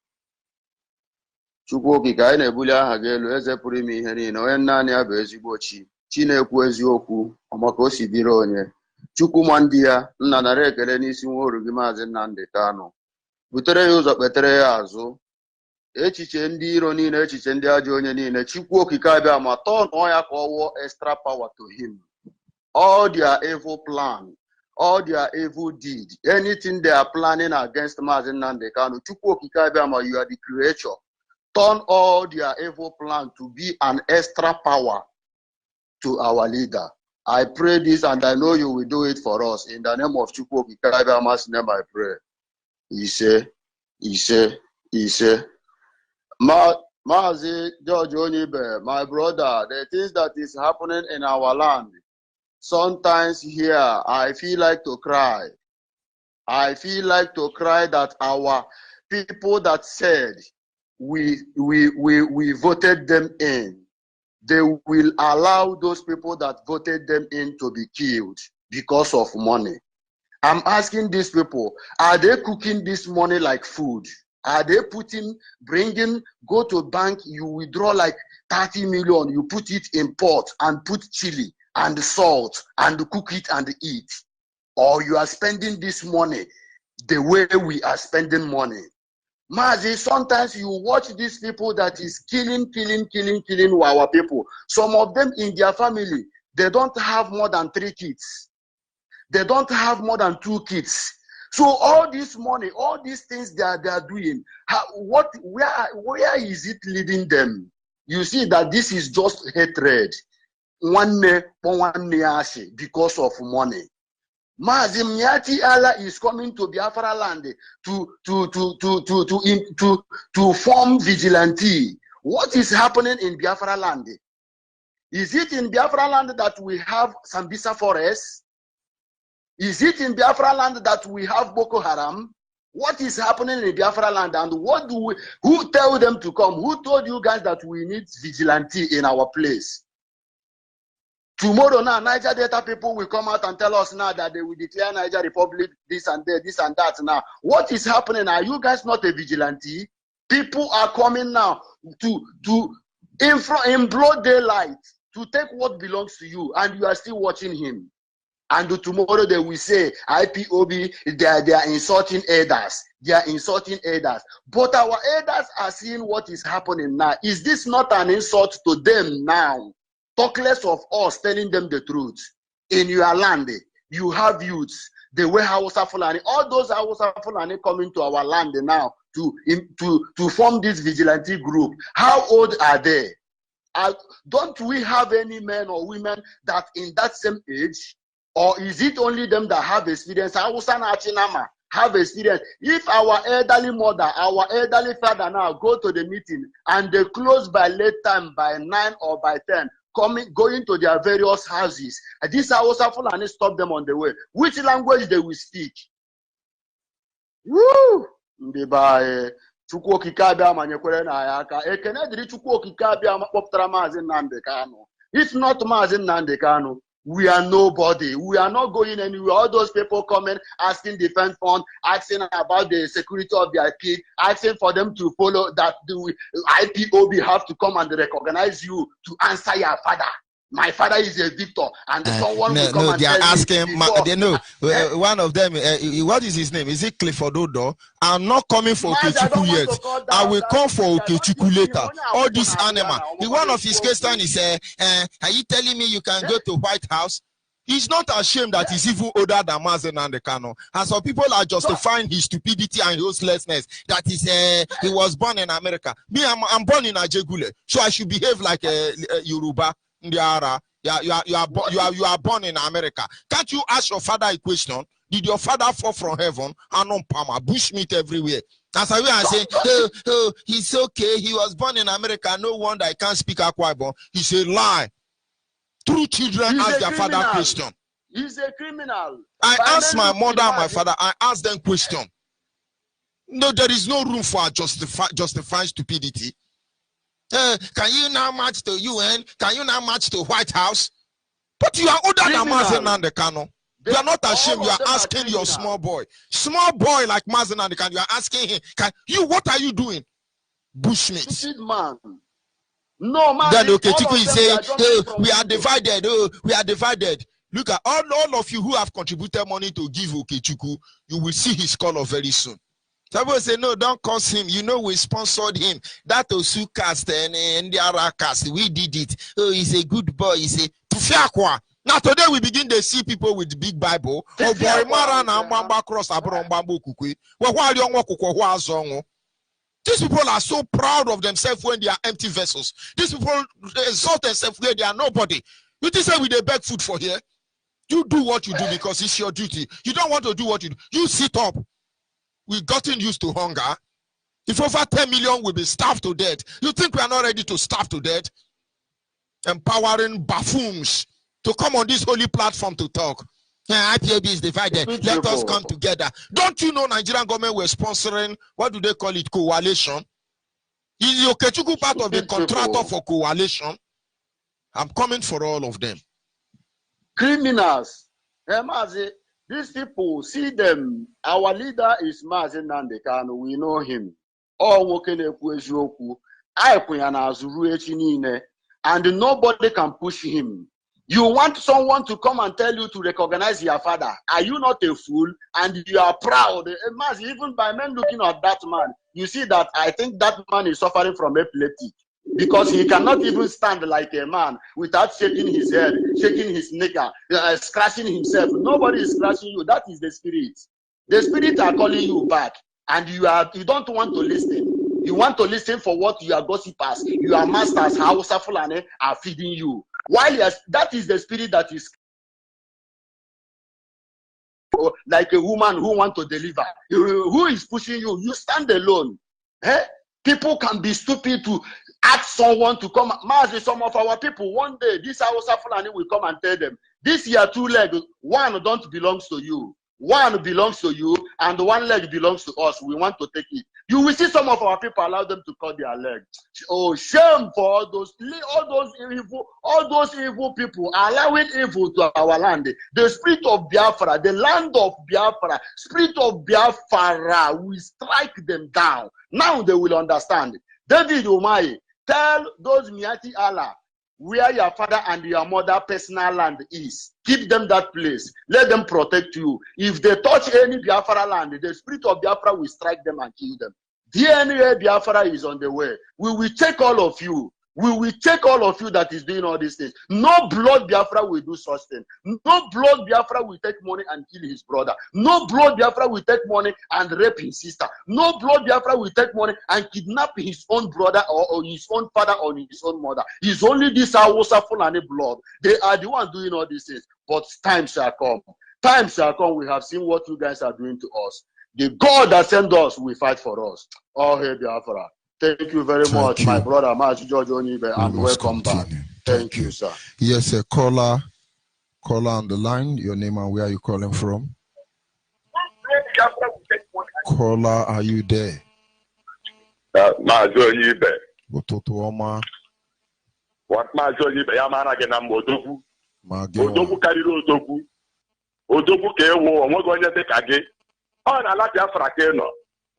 Chukwu Okike anyị na-ebuli aha gị elu, eze pụrụ ime ihe niile, onye naanị ya bụ ezigbo chi na-ekwu eziokwu, ọmaka o si dịrị onye. Chukwu ma ndị ya, nna nara ekele n'isi nwa oru gị Maazị Nnamdi Kanu. Butere ya ụzọ kpetere ya azụ. Echiche ndị iro niile, echiche ndị ajọ onye niile, Chukwu Okike Abiyama tọọ ya ka ọ wụọ extra power to him. All their evil plan, all their evil deed, anything they are planning against Maazị Nnamdi Kanu, Chukwu Okike Abiyama, you are the creator. Turn all their evil plan to be an extra power to our leader. I pray this and I know you will do it for us. In the name of Chukwu Okike Abiyama's name I pray. He say, He said, Mazi George Onibe, my brother, the things that is happening in our land, sometimes here I feel like to cry. I feel like to cry that our people that said we voted them in, they will allow those people that voted them in to be killed because of money. I'm asking these people, are they cooking this money like food? Are they go to bank, you withdraw like 30 million, you put it in pot and put chili and salt and cook it and eat? Or you are spending this money the way we are spending money? Mazi, sometimes you watch these people that is killing our people. Some of them in their family, they don't have more than 3 kids. They don't have more than 2 kids. So all this money, all these things they are doing, where is it leading them? You see that this is just hatred. Because of money. Mazim Nyati Allah is coming to Biafra land to form vigilante. What is happening in Biafra land? Is it in Biafra land that we have Sambisa Forest? Is it in Biafra land that we have Boko Haram? What is happening in Biafra land, and who tell them to come? Who told you guys that we need vigilante in our place? Tomorrow now, Niger Delta people will come out and tell us now that they will declare Niger Republic, this and that now. What is happening? Are you guys not a vigilante? People are coming now in broad daylight to take what belongs to you, and you are still watching him. And tomorrow they will say, IPOB, they are insulting elders. They are insulting elders. But our elders are seeing what is happening now. Is this not an insult to them now? Talk less of us telling them the truth. In your land, you have youths, the way Hausa Fulani, all those Hausa Fulani coming to our land now to form this vigilante group. How old are they? Don't we have any men or women that in that same age? Or is it only them that have experience? Hausa na Chinama have experience. If our elderly mother, our elderly father now go to the meeting and they close by late time, by 9 or by 10, going to their various houses, this Hausa Fulani stop them on the way. Which language they will speak? Woo! Chukwu okike abịa manyekwere na ya aka. Ekene dịrị Chukwu okike abịa kpọpụtara Maazị Nnamdi Kanu. If not Maazị Nnamdi Kanu, we are nobody. We are not going anywhere. All those people coming, asking defense fund, asking about the security of their kid, asking for them to follow that the IPOB have to come and recognize you to answer your father. My father is a victor, and someone will come and they are asking. they know one of them. What is his name? Is it Clifford Odo? I'm not coming for Okechukwu yet. I will come for Okechukwu later. All this animal. The one of his question is, are you telling me you can go to White House? He's not ashamed that he's even older than Mazi Nnamdi Kanu. And some people are justifying his stupidity and uselessness. That is, he was born in America. Me, I'm born in Ajegule, so I should behave like a Yoruba. You are born in America. Can't you ask your father a question? Did your father fall from heaven? Anon Palmer, bushmeat everywhere. That's why I say, oh, he's okay. He was born in America. No wonder I can't speak Akwa Ibom. He's a lie. True children ask their father question. He's a criminal. I asked my mother and my father, I asked them question. No, there is no room for justifying stupidity. Can you now march to UN? Can you now march to White House? But you are older than Mazi Nnamdi Kanu. You are not ashamed. You are asking your small boy like Mazi Nnamdi Kanu. You are asking him, what are you doing? Bushmeat. Stupid man. No, man. Then Okechukwu is saying, we are divided. Oh, we are divided. Look at all of you who have contributed money to give Okechukwu. You will see his color very soon. Somebody say, no, don't curse him. You know, we sponsored him. That Osu cast and the Ara cast. We did it. Oh, he's a good boy. He's a Tufiakwa. Now, today we begin to see people with big Bible. Oh, boy, Mara na Mbamba cross Abrombambo Kukui. Well, why do you want These people are so proud of themselves when they are empty vessels. These people exalt themselves when they are nobody. You just say we they beg food for here. You do what you do because it's your duty. You don't want to do what you do. You sit up. We've gotten used to hunger. If over 10 million will be starved to death, you think we are not ready to starve to death? Empowering buffoons to come on this holy platform to talk. IPOB is divided. Let us come together. Don't you know Nigerian government were sponsoring, what do they call it, coalition? Is Okechukwu part of the contractor for coalition? I'm coming for all of them. Criminals. These people, see them. Our leader is Mazi Nnamdi Kanu. We know him. And nobody can push him. You want someone to come and tell you to recognize your father. Are you not a fool? And you are proud. Even by men looking at that man, you see that I think that man is suffering from epilepsy. Because he cannot even stand like a man without shaking his head, shaking his knicker, scratching himself. Nobody is scratching you. That is the spirit. The spirit are calling you back. And you don't want to listen. You want to listen for what your gossipers, your masters, Hausa Fulani are feeding you. While that is the spirit that is like a woman who wants to deliver. Who is pushing you? You stand alone. People can be stupid to ask someone to come. Some of our people, one day, this Hausa Fulani will come and tell them, this year 2 legs, one don't belongs to you. One belongs to you, and 1 leg belongs to us. We want to take it. You will see some of our people allow them to cut their leg. Oh, shame for all those evil people allowing evil to our land. The spirit of Biafra, the land of Biafra, spirit of Biafra, we strike them down. Now they will understand. David Umahi, tell those Miati Allah where your father and your mother personal land is. Keep them that place. Let them protect you. If they touch any Biafra land, the spirit of Biafra will strike them and kill them. DNA Biafra is on the way. We will take all of you. We will take all of you that is doing all these things. No blood Biafra will do such thing. No blood Biafra will take money and kill his brother. No blood Biafra will take money and rape his sister. No blood Biafra will take money and kidnap his own brother or his own father or his own mother. It's only this Hausa Fulani blood. They are the ones doing all these things. But time shall come. Time shall come. We have seen what you guys are doing to us. The God that sent us will fight for us. All hail Biafra. Thank you very much, my brother, March George Onibe, and welcome back. Thank you, sir. Yes, a caller on the line. Your name and where are you calling from? Caller, are you there? March Onibe. Ototuoma. What March Onibe? Yamana genam Odogu. Odogu kariro Odogu. Odogu kewo. Omogonye te kage. On ala Biafra keno.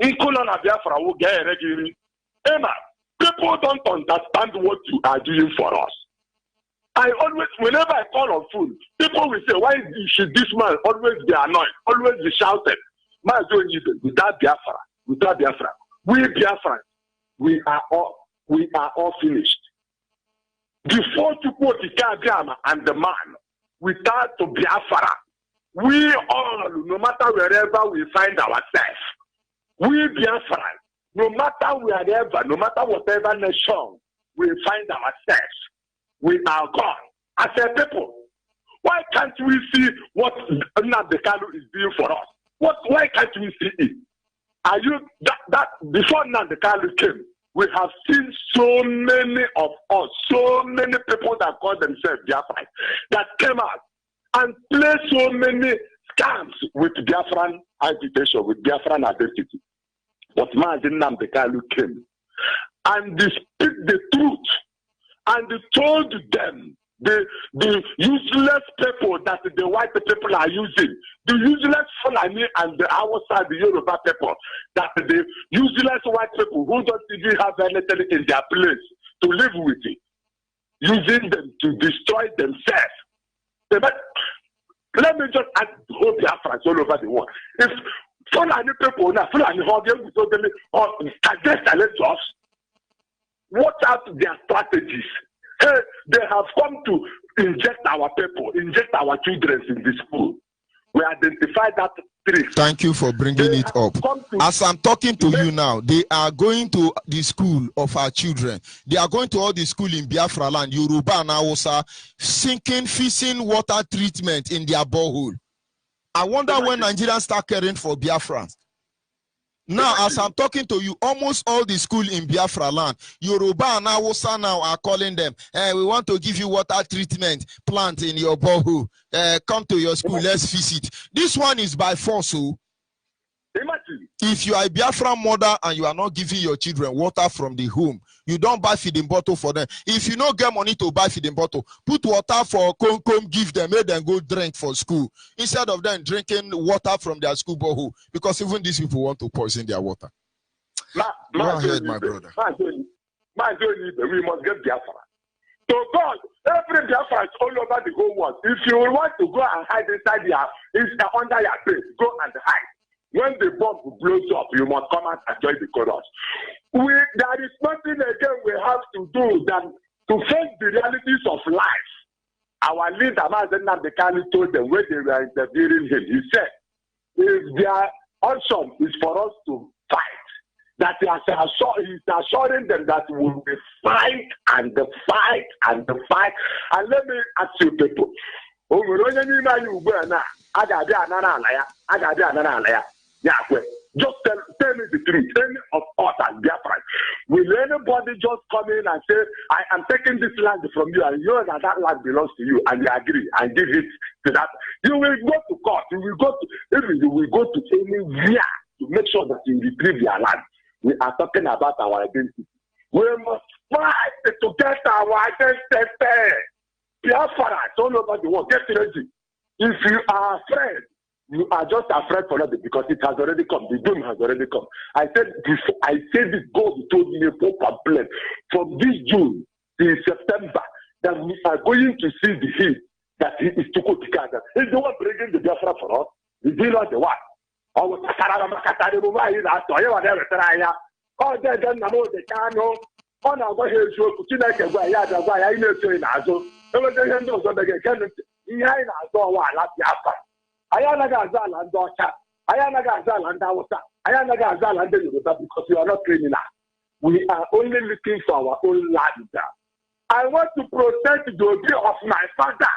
Inkulo na Biafra wo get regiri. Emma, people don't understand what you are doing for us. I always, whenever I call on food, people will say, why should this man always be annoyed, always be shouted? Without Biafra, we Biafra, we are all finished. Before to quote the and the man, without Biafra, we all, no matter wherever we find ourselves, we Biafra, no matter wherever, no matter whatever nation we find ourselves, we are gone. As a people, why can't we see what Nnamdi Kanu is doing for us? Why can't we see it? Are you that before Nnamdi Kanu came, we have seen so many of us, so many people that call themselves Biafran, that came out and play so many scams with Biafran agitation, with Biafran identity. But Mazi Nnamdi Kanu came and they speak the truth and they told them the useless people that the white people are using, the useless Fulani and the Hausa, the Yoruba people, that the useless white people who don't even have anything in their place to live with it, using them to destroy themselves. But let me just add whole Biafrans all over the world. If Fulani people now, Fulani challenge us. What are their strategies? Hey, they have come to inject our people, inject our children in the school. We identify that trick. Thank you for bringing it up. As I'm talking to you now, they are going to the school of our children. They are going to all the school in Biafra land, Yoruba and Hausa, fishing water treatment in their borehole. I wonder when Nigerians start caring for Biafrans. Now, as I'm talking to you, almost all the school in Biafra land, Yoruba and Hausa now are calling them. We want to give you water treatment plant in your borehole. Come to your school, let's visit. This one is by force. So Imagine. if you are a Biafra mother and you are not giving your children water from the home, you don't buy feeding bottle for them. If you don't get money to buy feeding bottle, put water for come give them, make them go drink for school instead of them drinking water from their school borehole, because even these people want to poison their water. Go ahead, my brother. We must get Biafra. So God, every Biafra is all over the whole world. If you want to go and hide inside under your bed, go and hide. When the bomb blows up, you must come out and join the chorus. There is nothing again we have to do than to face the realities of life. Our leader, Mazen Nambekani, told them when they were interviewing him, he said, if their option is for us to fight, that he's assuring them that we will fight and the fight and the fight. And let me ask you people, just tell me the truth. Any of us as Biafran, will anybody just come in and say, I am taking this land from you and you know that land belongs to you, and you agree and give it to that? You will go to court. You will go to anywhere to make sure that you retrieve your land. We are talking about our identity. We must fight to get our identity. Biafra all over the world. Get ready. If you are afraid, you are just afraid for nothing, because it has already come. The doom has already come. I said this. God told me a plan from this June till September that we are going to see the heat that he is to go together. He's the one bringing the Biafra for us. Is he not the one? Oh, the cano. On our way here, you could not get why I know in Azo. There was a hand of the behind Azo, Ayana Gazal and Dota, Ayana Gazal and Dawasa, Ayana Gazal and Yoruba, because we are not criminal. We are only looking for our own land. I want to protect the duty of my father.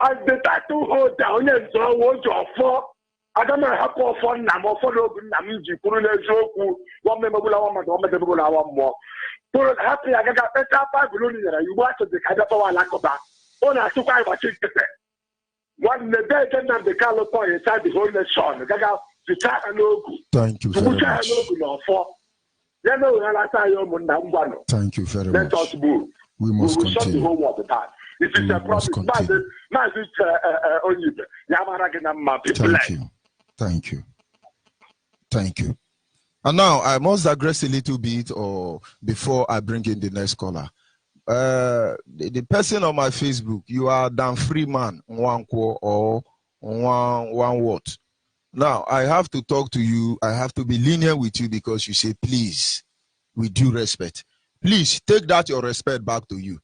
As the tattoo hold down and so want to offer. I don't know how to afford Namo for Namiji, Purunejoku, one member one more. For happy, I got better 5 balloons. You watch the Kadapawa Lakoba. On a super watching. One the day that the California inside the whole nation, Gaga, the Channel. Thank you very much. Thank you very much. Let us move. We must shut the continue. whole world down. It is a promise. Thank you. Thank you. Thank you. And now I must digress a little bit, or before I bring in the next caller. The person on my Facebook, you are Dan Freeman, one quote or one word. Now I have to talk to you. I have to be lenient with you because you say, please, with due respect. Please take that your respect back to you.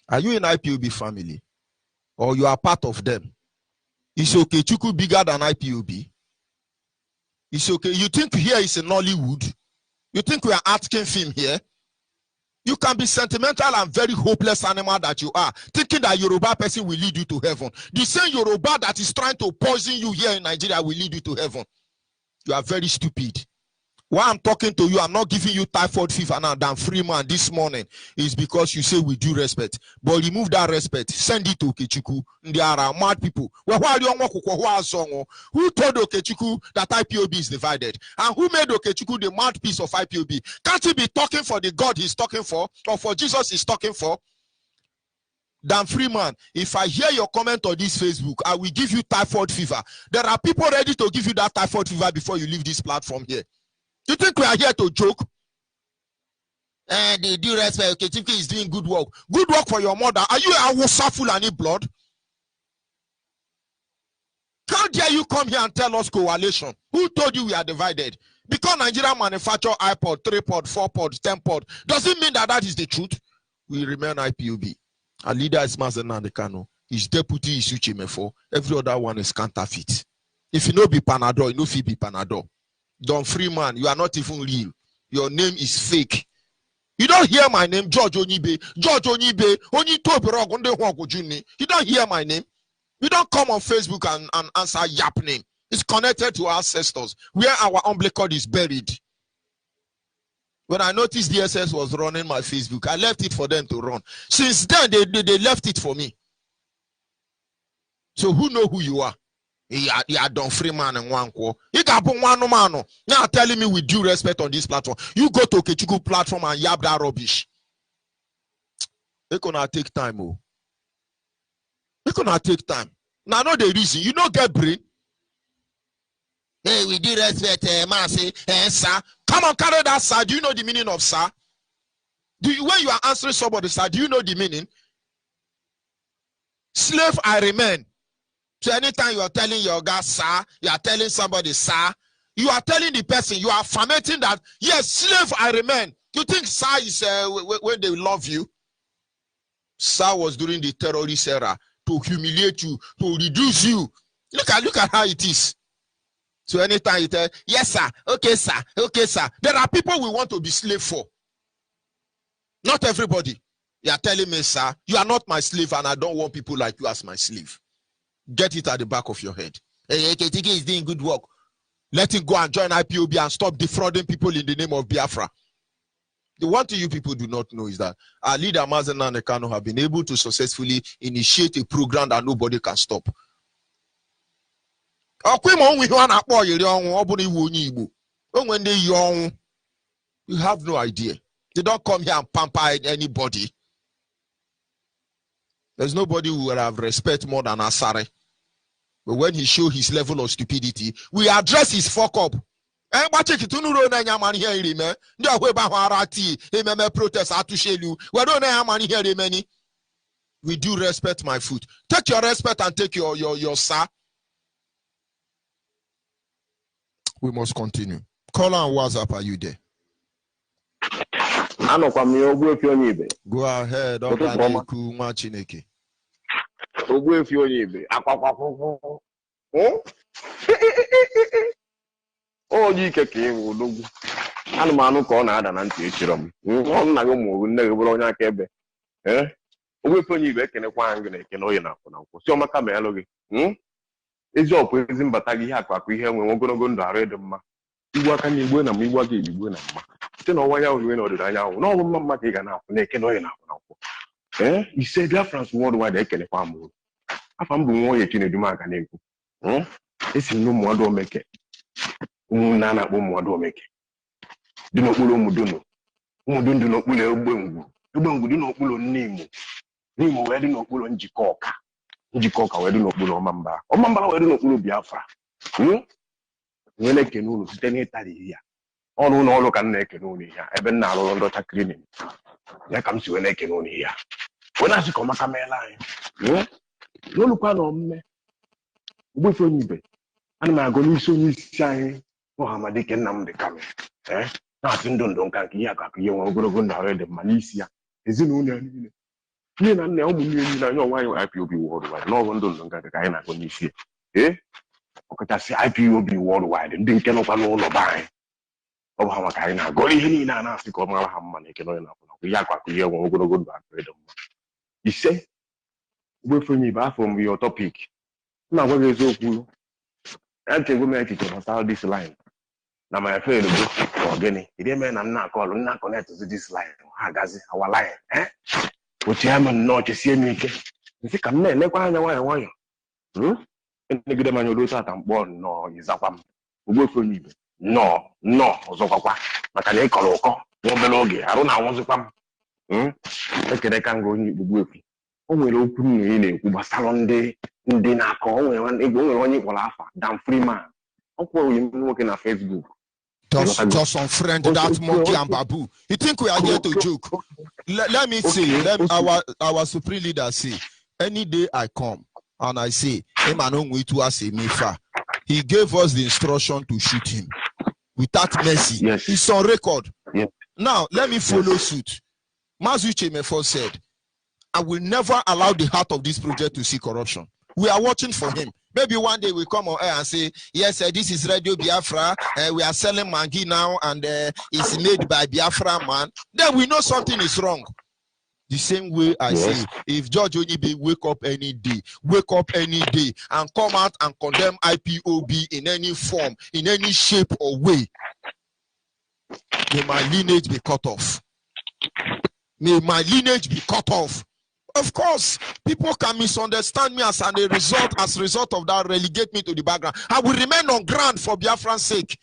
Are you in IPOB family? Or you are part of them? Is Okechukwu bigger than IPOB? It's okay. You think here is in Nollywood? You think we are asking film here? You can be sentimental and very hopeless animal that you are, thinking that Yoruba person will lead you to heaven. The same Yoruba that is trying to poison you here in Nigeria will lead you to heaven. You are very stupid. Why I'm talking to you, I'm not giving you typhoid fever now than Freeman this morning, is because you say with due respect. But remove that respect. Send it to Okechukwu. There are mad people. Who told Okechukwu that IPOB is divided? And who made Okechukwu the mouthpiece of IPOB? Can't he be talking for the God he's talking for, or for Jesus he's talking for? Dan Freeman, if I hear your comment on this Facebook, I will give you typhoid fever. There are people ready to give you that typhoid fever before you leave this platform here. You think we are here to joke? And they do respect. Okechukwu is doing good work. Good work for your mother. Are you a Hausa Fulani blood? How dare you come here and tell us coalition? Who told you we are divided? Because Nigeria manufacture iPod, 3-pod, 4-pod, 10-pod, doesn't mean that is the truth. We remain IPOB. Our leader is Mazen Nnamdi Kanu. His deputy is Uche Mefo. Every other one is counterfeit. If you know be Panadol, you know if you be Panadol. Don Freeman, you are not even real. Your name is fake. You don't hear my name, George Onyibe. George Onyibe, you don't hear my name. You don't come on Facebook and answer yap name. It's connected to our ancestors, where our umbilical cord is buried. When I noticed DSS was running my Facebook, I left it for them to run. Since then, they left it for me. So who know who you are? You are Don Freeman and Wanko. You got one man now telling me with due respect on this platform. You go to Kechuku platform and yab that rubbish. They gonna take time, oh. They gonna take time. Now, know the reason. You don't get brain. Hey, we did respect, man, say, sir. Come on, carry that, sir. Do you know the meaning of sir? When you are answering somebody, sir, do you know the meaning? Slave, I remain. So anytime you are telling your guy, sir, you are telling somebody, sir, you are telling the person, you are affirmating that, yes, slave, I remain. You think sir is when they love you? Sir was during the terrorist era to humiliate you, to reduce you. Look at how it is. So anytime you tell, yes, sir, okay, sir, okay, sir. There are people we want to be slave for. Not everybody. You are telling me, sir, you are not my slave, and I don't want people like you as my slave. Get it at the back of your head. Hey, KTK is doing good work. Let him go and join IPOB and stop defrauding people in the name of Biafra. The one thing you people do not know is that our leader, Mazen Nanekano, have been able to successfully initiate a program that nobody can stop. You have no idea. They don't come here and pamper anybody. There's nobody who will have respect more than Asare. But when he show his level of stupidity, we address his fuck up. We do respect my foot. Take your respect and take your sir. We must continue. Call on WhatsApp, are you there? Go ahead. Oh, you can Anumanu corner and anti-chirum. Nagomo, Kebe. Eh? We put you back in a wang and know enough. So, Macamelo. It's your prison, but I have we have when we're going to read them. You work and you win and me what you win. Still know why I win or did I know? No, Mamma take enough, and they can know enough. Eh? He said that France worldwide they can farm. I found more yet in a Dumac and Eko. It's no more do make it. Nana more do make it. Do not pull Muduno. Mudun do not pull a bungu. You don't do not pull on Nemo. Nemo, where do not pull on Jikoka. Jikoka, where do not pull on Mamba. Or Mamba, where do not pull Biafra. When I can stand it here. All no look and neck and only here. Even now, on Dr. Cleaning. There comes you a neck and only here. When I see Comacame line, no look on me. We for me. And my going to soon shine. Mohammed can numb the coming. Eh? Nothing don't can't hear. You won't go to read the Malaysia. Is it only you know why IPOB worldwide? No one don't get a kind of condition. Eh? Okay, I say IPOB worldwide and didn't cannot alone or buy. Oh, how kind of go in and ask to come out how money can enough. We are going to go back. You say, wait for me back from your topic. Now, what is so cool? I can go make it on this line. Now, my friend, or Guinea, it didn't mean I'm not calling, not connected to this line. Hagazi, our line, eh? What you haven't not to see me. You think I'm never why. And the good man you do that I'm born, no, is up. Wait for me. No, Zokwa. Macaneco, Womelogi, I don't know what's come. I can go with you. Oh, we'll open in a salon day, dinner call, and it will only laugh. Damn free man. How you working at Facebook? Just some friend, that monkey and babu. You think we are here to joke? Let me say, our supreme leader say, any day I come and I say, he gave us the instruction to shoot him without mercy. Yes. It's on record. Yes. Now, let me follow suit. Mazuche Mefo said, I will never allow the heart of this project to see corruption. We are watching for him. Maybe one day we come on air and say, yes, this is Radio Biafra. We are selling Mangi now, and it's made by Biafra man. Then we know something is wrong. The same way I say, if George Onibe wake up any day and come out and condemn IPOB in any form, in any shape or way, may my lineage be cut off. May my lineage be cut off. Of course, people can misunderstand me as a result of that, relegate me to the background. I will remain on ground for Biafran's sake.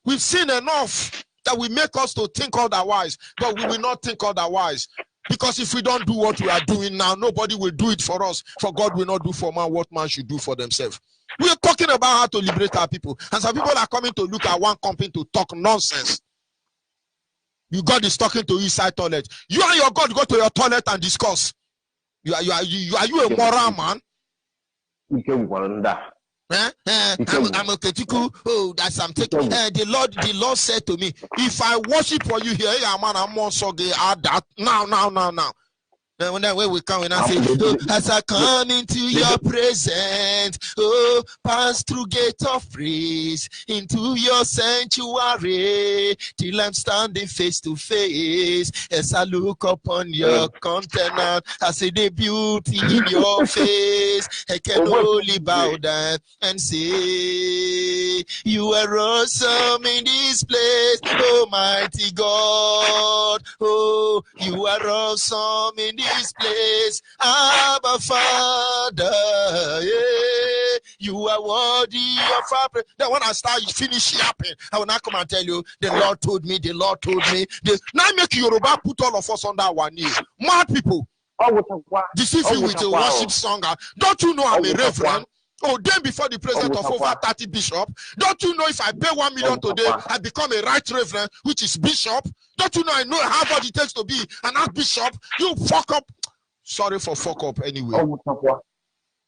We've seen enough that will make us to think otherwise, but we will not think otherwise. Because if we don't do what we are doing now, nobody will do it for us. For God will not do for man what man should do for themselves. We are talking about how to liberate our people. And some people are coming to look at one company to talk nonsense. God is talking to inside toilet. You and your God go to your toilet and discuss. Are you a moral man? I'm a critical. Oh, that's I'm taking. The Lord said to me, if I worship for you here, man, I'm also gay. That now. Then when we come and I say, oh, as I come into your presence, oh, pass through gate of praise into your sanctuary till I'm standing face to face. As I look upon your countenance, I see the beauty in your face. I can only bow down and say, you are awesome in this place, Almighty God. Oh, you are awesome in this place, Abba Father, yeah. You are worthy of our praise. Then when I finish yapping, I will not come and tell you, the Lord told me. Now make Yoruba put all of us under one knee. Mad people, deceive you with a worship song. Don't you know I'm a reverend? Oh, then before the president of over 30 bishops, don't you know if I pay 1 million today, I become a right reverend, which is bishop? Don't you know I know how much it takes to be an archbishop? You fuck up. Sorry for fuck up anyway.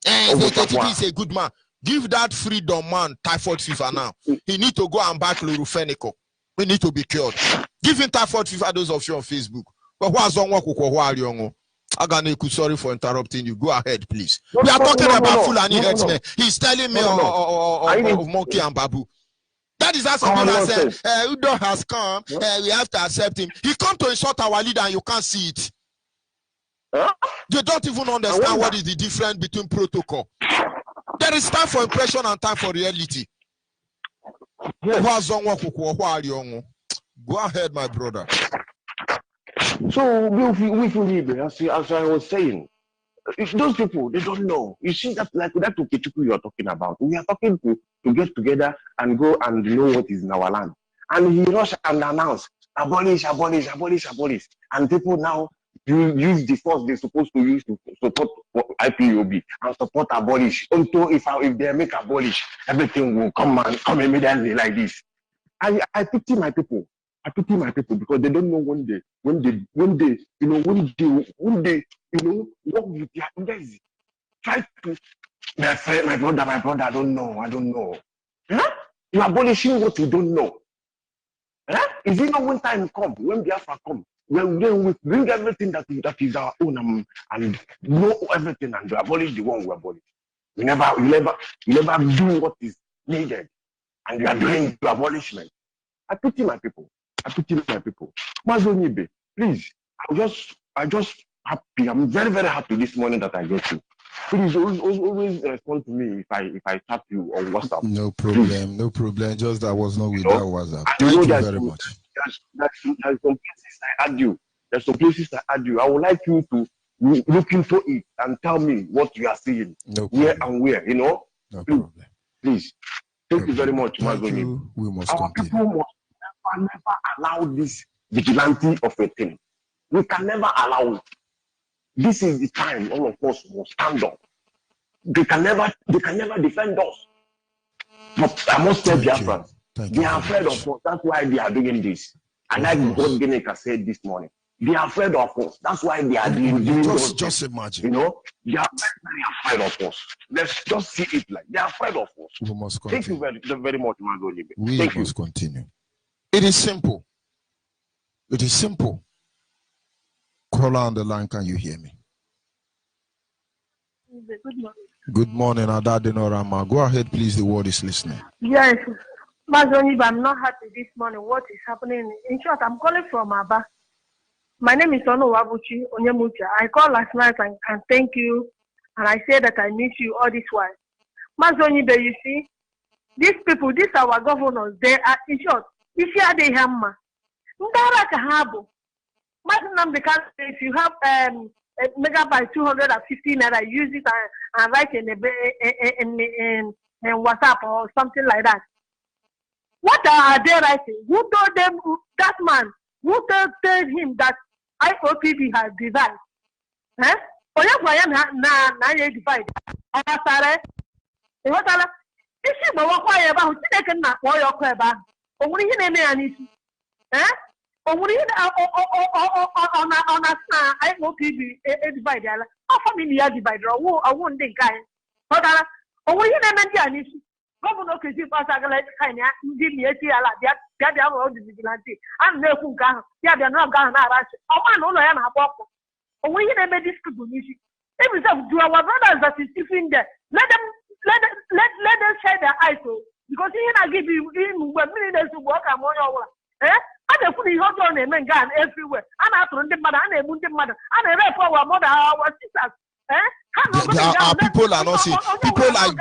He's a good man. Give that freedom man typhoid fever now. He need to go and buy chlorophenico. We need to be cured. Give him typhoid fever, those of you on Facebook. But what's on sorry for interrupting you. Go ahead, please. We are talking about Fulani headsmen. He's telling me of Monkey and Babu. That is as simple as Udo has come. We have to accept him. He come to insult our leader and you can't see it. You don't even understand what is the difference between protocol. There is time for impression and time for reality. Yes. Go ahead, my brother. So as I was saying, if those people, they don't know. You see that like that Okechukwu you're talking about. We are talking to get together and go and know what is in our land. And he rushed and announced, abolish. And people now use the force they're supposed to use to support IPOB and support abolish. Until if they make abolish, everything will come immediately like this. I pity my people. Because they don't know when they work with their guys. Try to my brother, I don't know. Huh? You're abolishing what you don't know. Huh? Is it not when time comes, when Biafra comes, when we bring everything that is our own and know everything and abolish the one we abolish. You never do what is needed, and you are doing the abolishment. I pity my people. Mazonibe, please, I just happy. I'm very, very happy this morning that I get you. Please always respond to me if I tap you on WhatsApp. No problem, please. No problem. Just that was not without WhatsApp. Thank you very much. There's some places I add you. I would like you to look into it and tell me what you are seeing. No where and where, No problem. Please. Thank you very much, Mazonibe. We must Our continue. people must never allow this vigilante of a thing. We can never allow it. This is the time all of us must stand up. They can never defend us. But I must tell Biafrans, they are afraid of us. That's why they are doing this. And like what Geneka said this morning, they are afraid of us. That's why they are doing this. Just imagine. They are very afraid of us. Let's just see it like they are afraid of us. We must continue. Thank you very much, Mazonibe. We must continue. It is simple. Caller on the line, can you hear me? Good morning. Good morning, Adadinorama. Go ahead, please. The world is listening. Yes, Mazonibe, I'm not happy this morning. What is happening? In short, I'm calling from Aba. My name is Ono Wabuchi Onyemucha. I called last night and thank you, and I say that I miss you all this while. Mazonibe, you see, these people, these are our governors, they are, in short, if you are the hammer, if you have a megabyte 250 naira, use it and write in WhatsApp or something like that. What are they writing? Who told them, that man, who told him that IOPB has divided? Eh? Divide. Isi gbawakwa ya ebe ahụ Chineke nna akpọ ya ọkụ ebe ahụ. O nwere ihe na-eme ya n'isi. O nwere ihe ọ na-asị na IOPB divide ala. Ọ famili ya divide ọwụ ndị nke anyị. Ọtara o nwere ihe na-eme ndị a n'isi. Gọvanọ Okezi Pasa agala kaịna ya ndị na-eti ala bịa rụọ ọdụ vigilante. A na-ekwu nke ahụ ya bịa n'ọgụ ahụ na-arachi. Ọma na ụlọ ya na-agba ọkụ. O nwere ihe na-eme dis people n'isi. Even if do our brothers that is sitting there, let them share their eyes, because he not give him when millions to work among your I don't put the hot on him and gun everywhere. And I told the mother and a wounded mother and a rep our mother, our sisters. Our people are not saying people like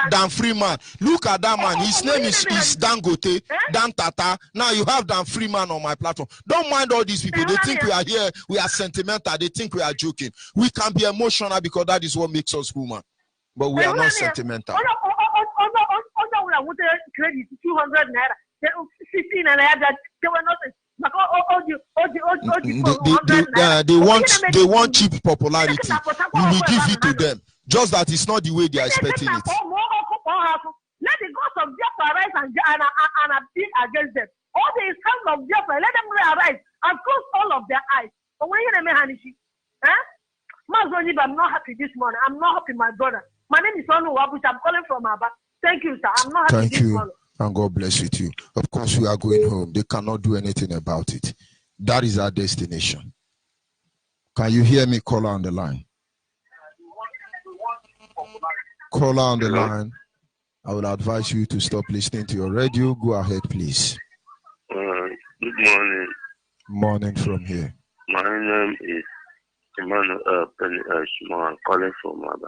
Dan Freeman. Look at that man. His name is Dangote, Dan Tata. Now you have Dan Freeman on my platform. Don't mind all these people. They think we are here, we are sentimental. They think we are joking. We can be emotional because that is what makes us human. But we are not sentimental. Credit 200 naira, 15 naira. They were not. They want cheap popularity. We will give it to them. Just that it's not the way they are expecting it. Let the gods of Jaffa arise and appeal against them. All the sons of Jaffa, let them arise and close all of their eyes. I'm not happy this morning. I'm not happy, my brother. My name is Onu Wabuchi. I'm calling from Aba. Thank you, sir. I'm not happy this morning. And God bless you too. Of course, we are going home. They cannot do anything about it. That is our destination. Can you hear me, caller on the line? Caller on the line. I would advise you to stop listening to your radio. Go ahead, please. Good morning. Morning from here. My name is Emmanuel Shimon, calling from Aba.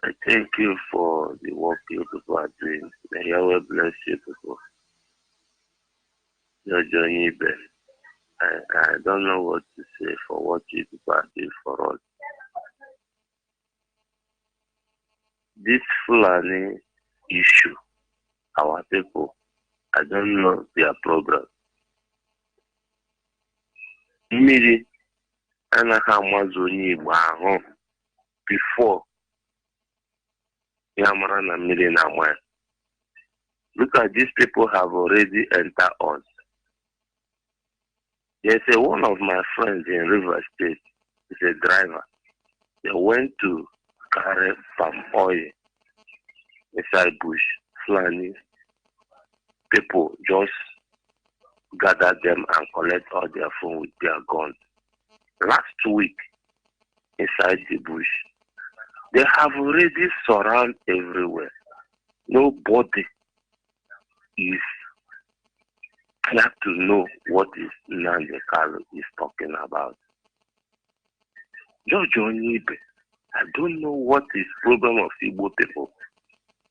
I thank you for the work you people are doing. May Yahweh bless you people. Your journey best. I don't know what to say for what you people are doing for us. This Fulani issue, our people, I don't know their program. Mmiri anaghị amazụ onye Igbo ahụ before ya mara na mmiri na ama. Look at these people have already entered us. There's one of my friends in River State is a driver. They went to carry palm oil inside bush. Fulani people just gather them and collect all their phone with their guns. Last week, inside the bush, they have already surrounded everywhere. Nobody is clear to know what is Nnamdi Kanu is talking about. George Onibe, I don't know what is problem of Igbo people.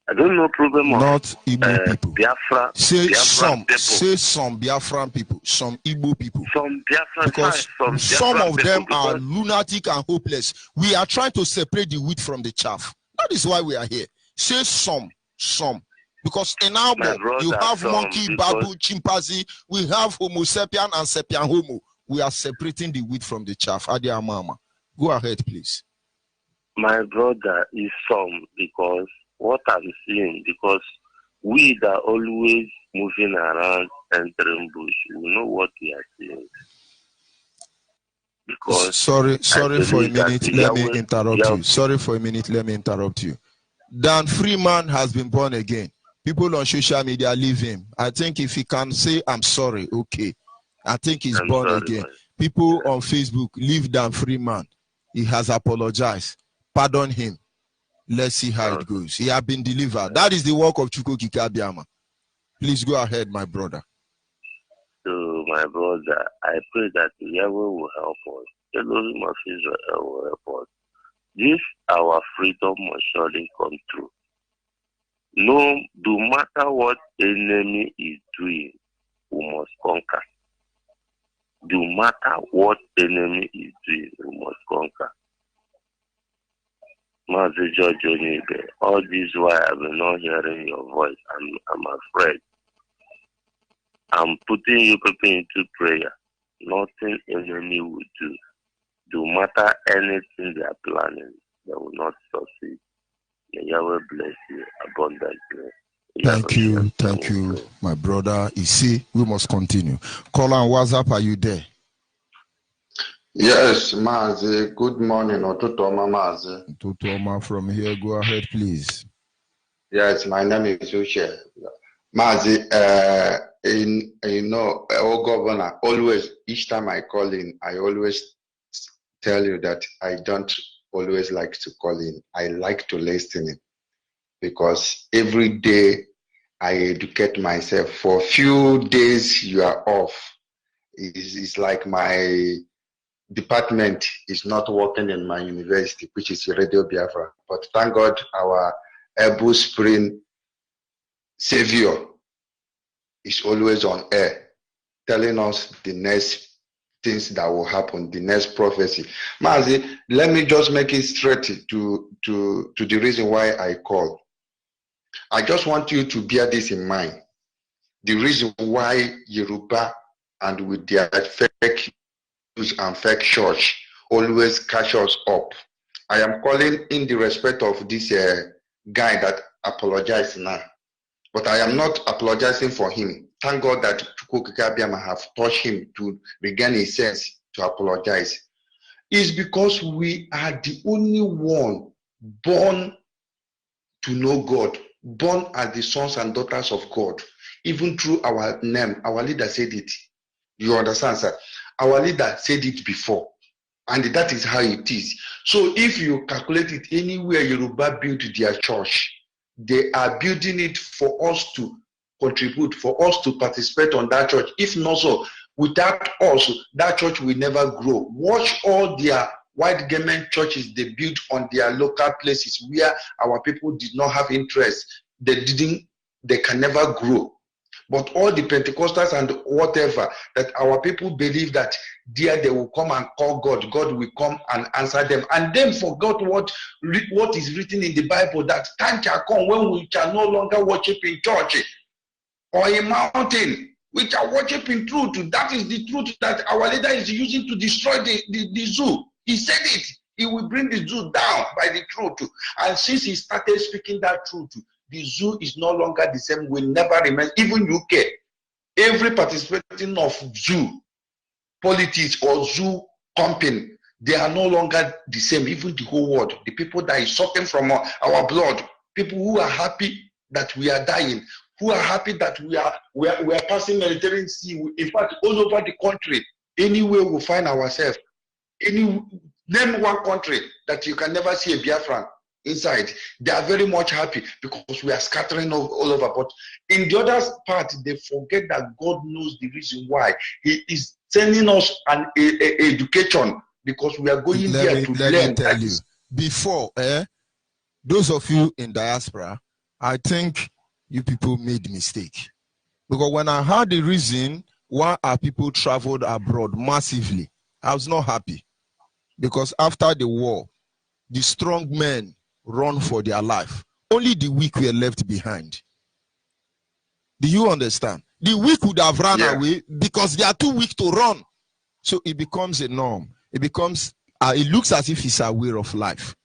I don't know problem of not Igbo people. Biafra. Say Biafran some. people. Say some Biafran people. Some Igbo people. Some Biafran. Because some of them are lunatic and hopeless. We are trying to separate the wheat from the chaff. That is why we are here. Say some. Because in our book, you have monkey, babu, chimpanzee. We have Homo sapien and sapien Homo. We are separating the wheat from the chaff. Adia Mama. Go ahead, please. My brother is some because what I'm seeing, because we that are always moving around entering bush, we know what we are seeing. Because sorry for a minute, let me interrupt you. Sorry for a minute, let me interrupt you. Dan Freeman has been born again. People on social media leave him. I think if he can say I'm sorry, okay. I think he's born again. Man. People on Facebook leave Dan Freeman. He has apologized. Pardon him. Let's see how it goes. He has been delivered. That is the work of Chukwu Kike Abiyama. Please go ahead, my brother. So my brother, I pray that Yahweh will help us. Elohim of Israel will help us. This our freedom must surely come true. No matter what enemy is doing, we must conquer. No matter what enemy is doing, we must conquer. Master George Onibe, all this while I've been not hearing your voice. I'm afraid. I'm putting you people into prayer. Nothing enemy will do. No matter anything they are planning, they will not succeed. May Yahweh bless you abundantly. Thank you, my brother. You see, we must continue. Colin, what's up? Are you there? Yes, Mazi. Good morning, Otutoma Mazi. Otutoma from here. Go ahead, please. Yes, my name is Uche. Mazi, Governor, always, each time I call in, I always tell you that I don't always like to call in. I like to listen in because every day I educate myself. For a few days you are off. It's like my department is not working in my university, which is Radio Biafra. But thank God our able spring savior is always on air, telling us the next things that will happen, the next prophecy. Mazi, let me just make it straight to the reason why I call. I just want you to bear this in mind. The reason why Yoruba and with their fake news and fake church always catch us up. I am calling in the respect of this guy that apologized now. But I am not apologizing for him. Thank God that Chukwukabiyama have touched him to regain his sense to apologize. It's because we are the only one born to know God, born as the sons and daughters of God. Even through our name, our leader said it. You understand, sir? Our leader said it before. And that is how it is. So if you calculate it anywhere Yoruba build their church, they are building it for us to contribute, for us to participate on that church. If not so, without us, that church will never grow. Watch all their white garment churches they built on their local places where our people did not have interest. They can never grow. But all the Pentecostals and whatever, that our people believe that there they will come and call God. God will come and answer them. And then forgot what is written in the Bible, that time shall come when we shall no longer worship in church or in mountain. We shall worship in truth. That is the truth that our leader is using to destroy the zoo. He said it. He will bring the zoo down by the truth. And since he started speaking that truth, the zoo is no longer the same, will never remain. Even UK, every participating of zoo politics or zoo company, they are no longer the same. Even the whole world, the people that is sucking from our blood, people who are happy that we are dying, who are happy that we are passing Mediterranean Sea. In fact, all over the country, anywhere we find ourselves, name one country that you can never see a Biafran inside. They are very much happy because we are scattering all over. But in the other part, they forget that God knows the reason why. He is sending us an education because we are going there to learn. Let me tell you, before, those of you in diaspora, I think you people made mistake. Because when I heard the reason why our people traveled abroad massively, I was not happy. Because after the war, the strong men run for their life. Only the weak were left behind. Do you understand? The weak would have run away because they are too weak to run. So it becomes a norm. It becomes, it looks as if it's a way of life.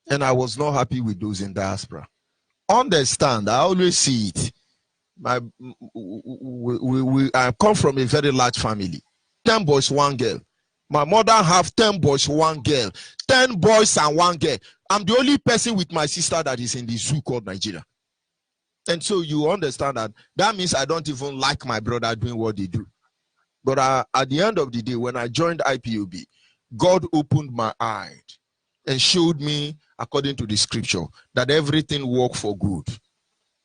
And I was not happy with those in diaspora. Understand, I always see it. I come from a very large family. 10 boys, 1 girl. My mother have 10 boys, 1 girl. 10 boys and 1 girl. I'm the only person with my sister that is in the zoo called Nigeria. And so you understand that means I don't even like my brother doing what they do. But at the end of the day, when I joined IPOB, God opened my eyes and showed me, according to the scripture, that everything works for good.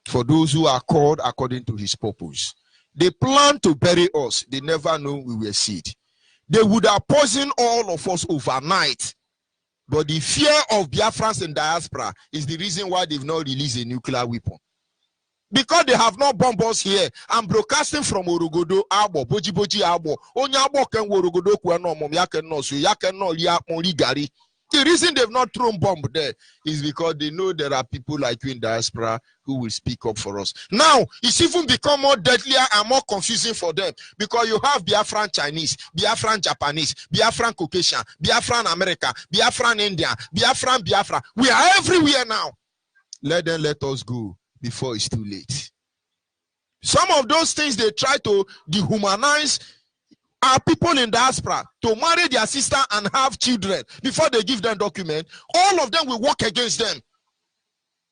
For those who are called according to his purpose. They planned to bury us. They never knew we were seed. They would have poisoned all of us overnight. But the fear of Biafrans in diaspora is the reason why they've not released a nuclear weapon. Because they have not bombed us here. I'm broadcasting from Orogodo, Abo, Boji Abo. Onya Abo ken Orogodo kwano mom yaken no so yaken no liya only gari. The reason they've not thrown bomb there is because they know there are people like you in diaspora who will speak up for us. Now, it's even become more deadlier and more confusing for them because you have Biafran Chinese, Biafran Japanese, Biafran Caucasian, Biafran America, Biafran India, Biafran Biafra. We are everywhere now. Let them let us go before it's too late. Some of those things they try to dehumanize our people in diaspora to marry their sister and have children before they give them document. All of them will work against them.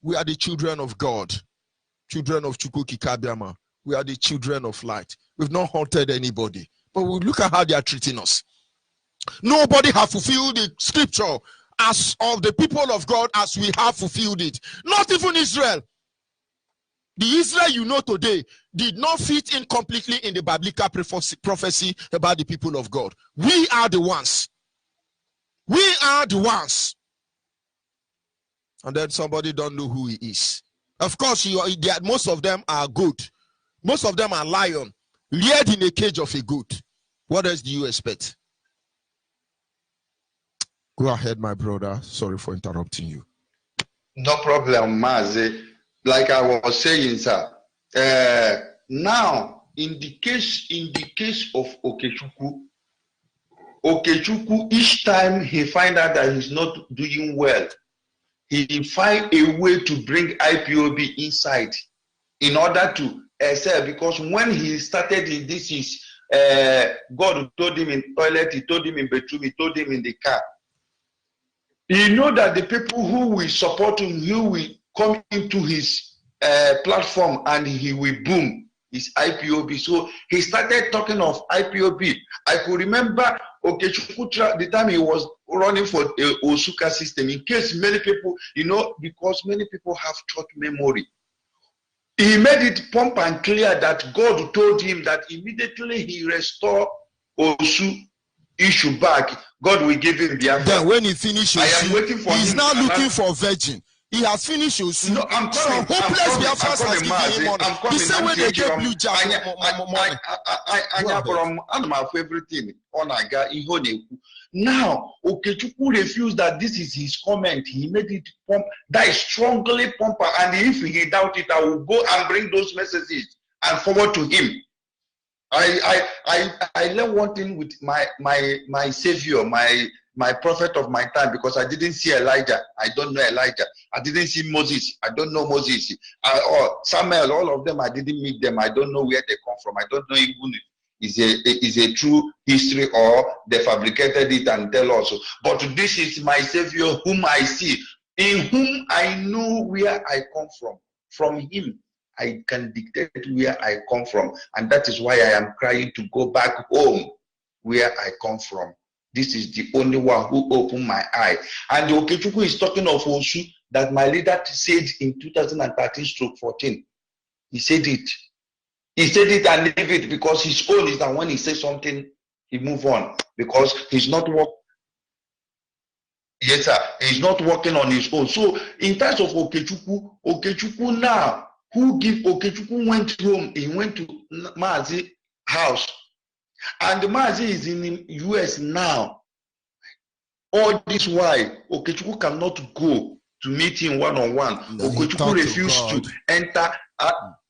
We are the children of God, children of Chukwuki Kabiama. We are the children of light. We've not haunted anybody, but we look at how they are treating us. Nobody has fulfilled the scripture as of the people of God as we have fulfilled it. Not even Israel. The Israel you know today did not fit in completely in the biblical prophecy about the people of God. We are the ones. We are the ones. And then somebody don't know who he is. Of course, most of them are goat. Most of them are lion, reared in a cage of a goat. What else do you expect? Go ahead, my brother. Sorry for interrupting you. No problem, Mazi. Like I was saying, sir. Now, in the case of Okechukwu, each time he find out that he's not doing well, he find a way to bring IPOB inside in order to sell. Because when he started this is God told him in toilet, he told him in bedroom, he told him in the car. He know that the people who will support him, who will come into his platform and he will boom his IPOB. So he started talking of IPOB. I could remember Okechukwu the time he was running for the Osuka system. In case many people, because many people have short memory. He made it plump and clear that God told him that immediately he restore Osu issue back, God will give him Biafra. Then when he finishes, I am waiting for he's him. now looking for virgin. He has finished Osu. No, I'm coming. Hopeless Biafras has given him money. The same way they gave Blue Jack money. Everything on Aga. Now, Okechukwu refused that this is his comment. He made it pump. That is strongly pumper. And if he doubt it, I will go and bring those messages and forward to him. I learned one thing with my savior, my prophet of my time, because I didn't see Elijah. I don't know Elijah. I didn't see Moses. I don't know Moses. Or Samuel, all of them, I didn't meet them. I don't know where they come from. I don't know even is a true history or they fabricated it and tell us. But this is my savior whom I see, in whom I know where I come from. From him, I can dictate where I come from. And that is why I am crying to go back home where I come from. This is the only one who opened my eye. And Okechukwu is talking of Osu that my leader said in 2013/14. He said it. He said it and leave it because his own is that when he says something, he move on. Because he's not working. Yes, sir. He's not working on his own. So in terms of Okechukwu now, Okechukwu went home, he went to Mazi house. And Mazi is in the US now. All this why Okechukwu cannot go to meet him one-on-one. Okechukwu refused to enter.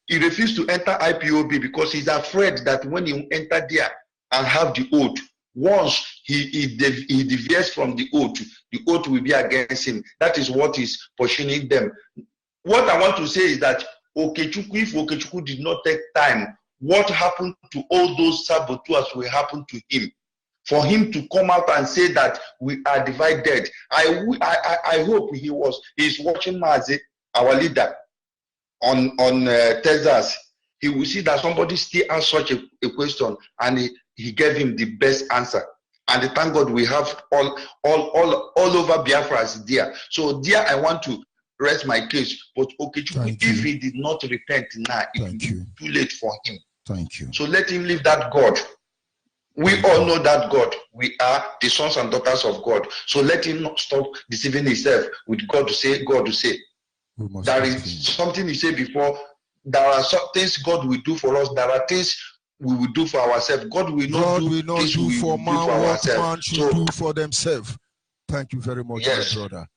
He refused to enter IPOB because he's afraid that when he enter there and have the oath, once he deviates from the oath will be against him. That is what is pushing them. What I want to say is that if Okechukwu did not take time, what happened to all those saboteurs will happen to him. For him to come out and say that we are divided, I hope he's watching Mazi, our leader, on Texas. He will see that somebody still asked such a question and he gave him the best answer. And thank God we have all over Biafra there. So there I want to rest my case. But Okechukwu, if he did not repent now, it will be too late for him. Thank you. So let him leave that God. We all know that God. We are the sons and daughters of God. So let him not stop deceiving himself with God to say, God to say. There is something he said before. There are some things God will do for us. There are things we will do for ourselves. God will not do things we will do for ourselves. Man should do for themselves. Thank you very much, my brother.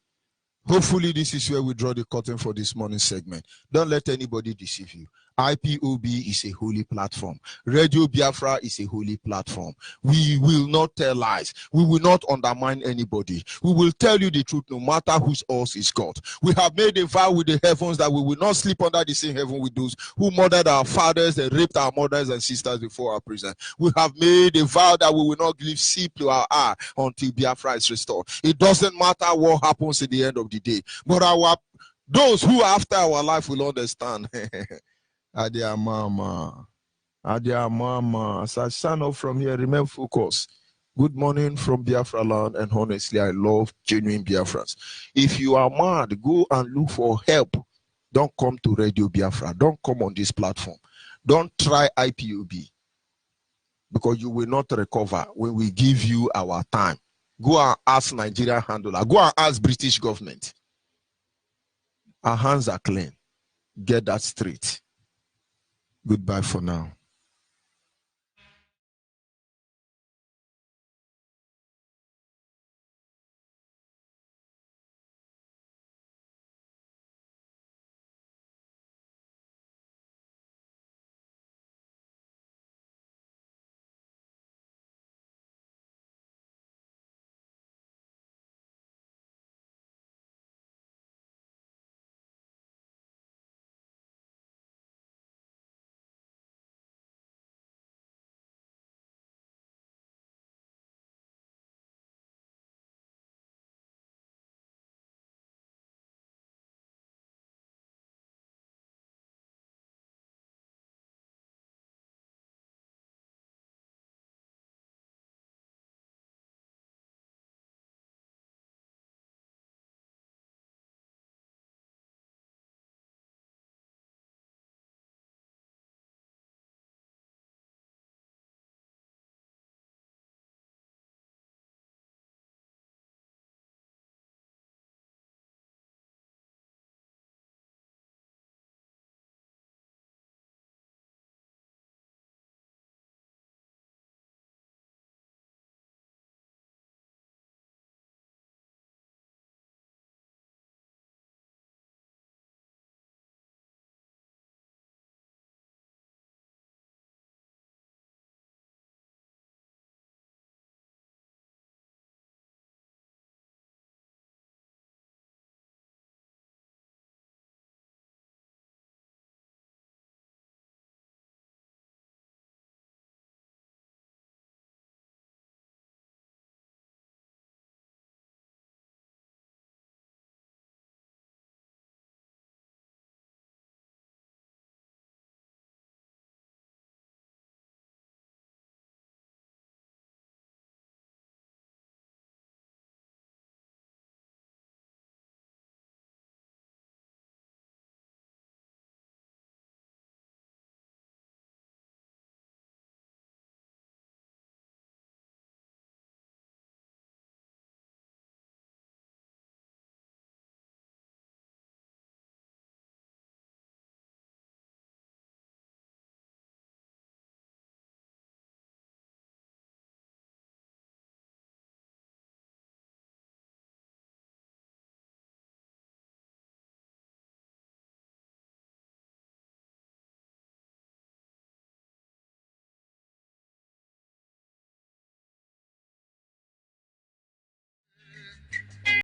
Hopefully, this is where we draw the curtain for this morning segment. Don't let anybody deceive you. IPOB is a holy platform. Radio Biafra is a holy platform. We will not tell lies. We will not undermine anybody. We will tell you the truth no matter whose us is God. We have made a vow with the heavens that we will not sleep under the same heaven with those who murdered our fathers and raped our mothers and sisters before our prison. We have made a vow that we will not give sleep to our eye until Biafra is restored. It doesn't matter what happens at the end of the day. But those who are after our life will understand. Adia mama. As I stand up from here, remain focused. Good morning from Biafra land, and honestly, I love genuine Biafrans. If you are mad, go and look for help. Don't come to Radio Biafra. Don't come on this platform. Don't try IPOB, because you will not recover when we give you our time. Go and ask Nigerian handler. Go and ask British government. Our hands are clean. Get that straight. Goodbye for now.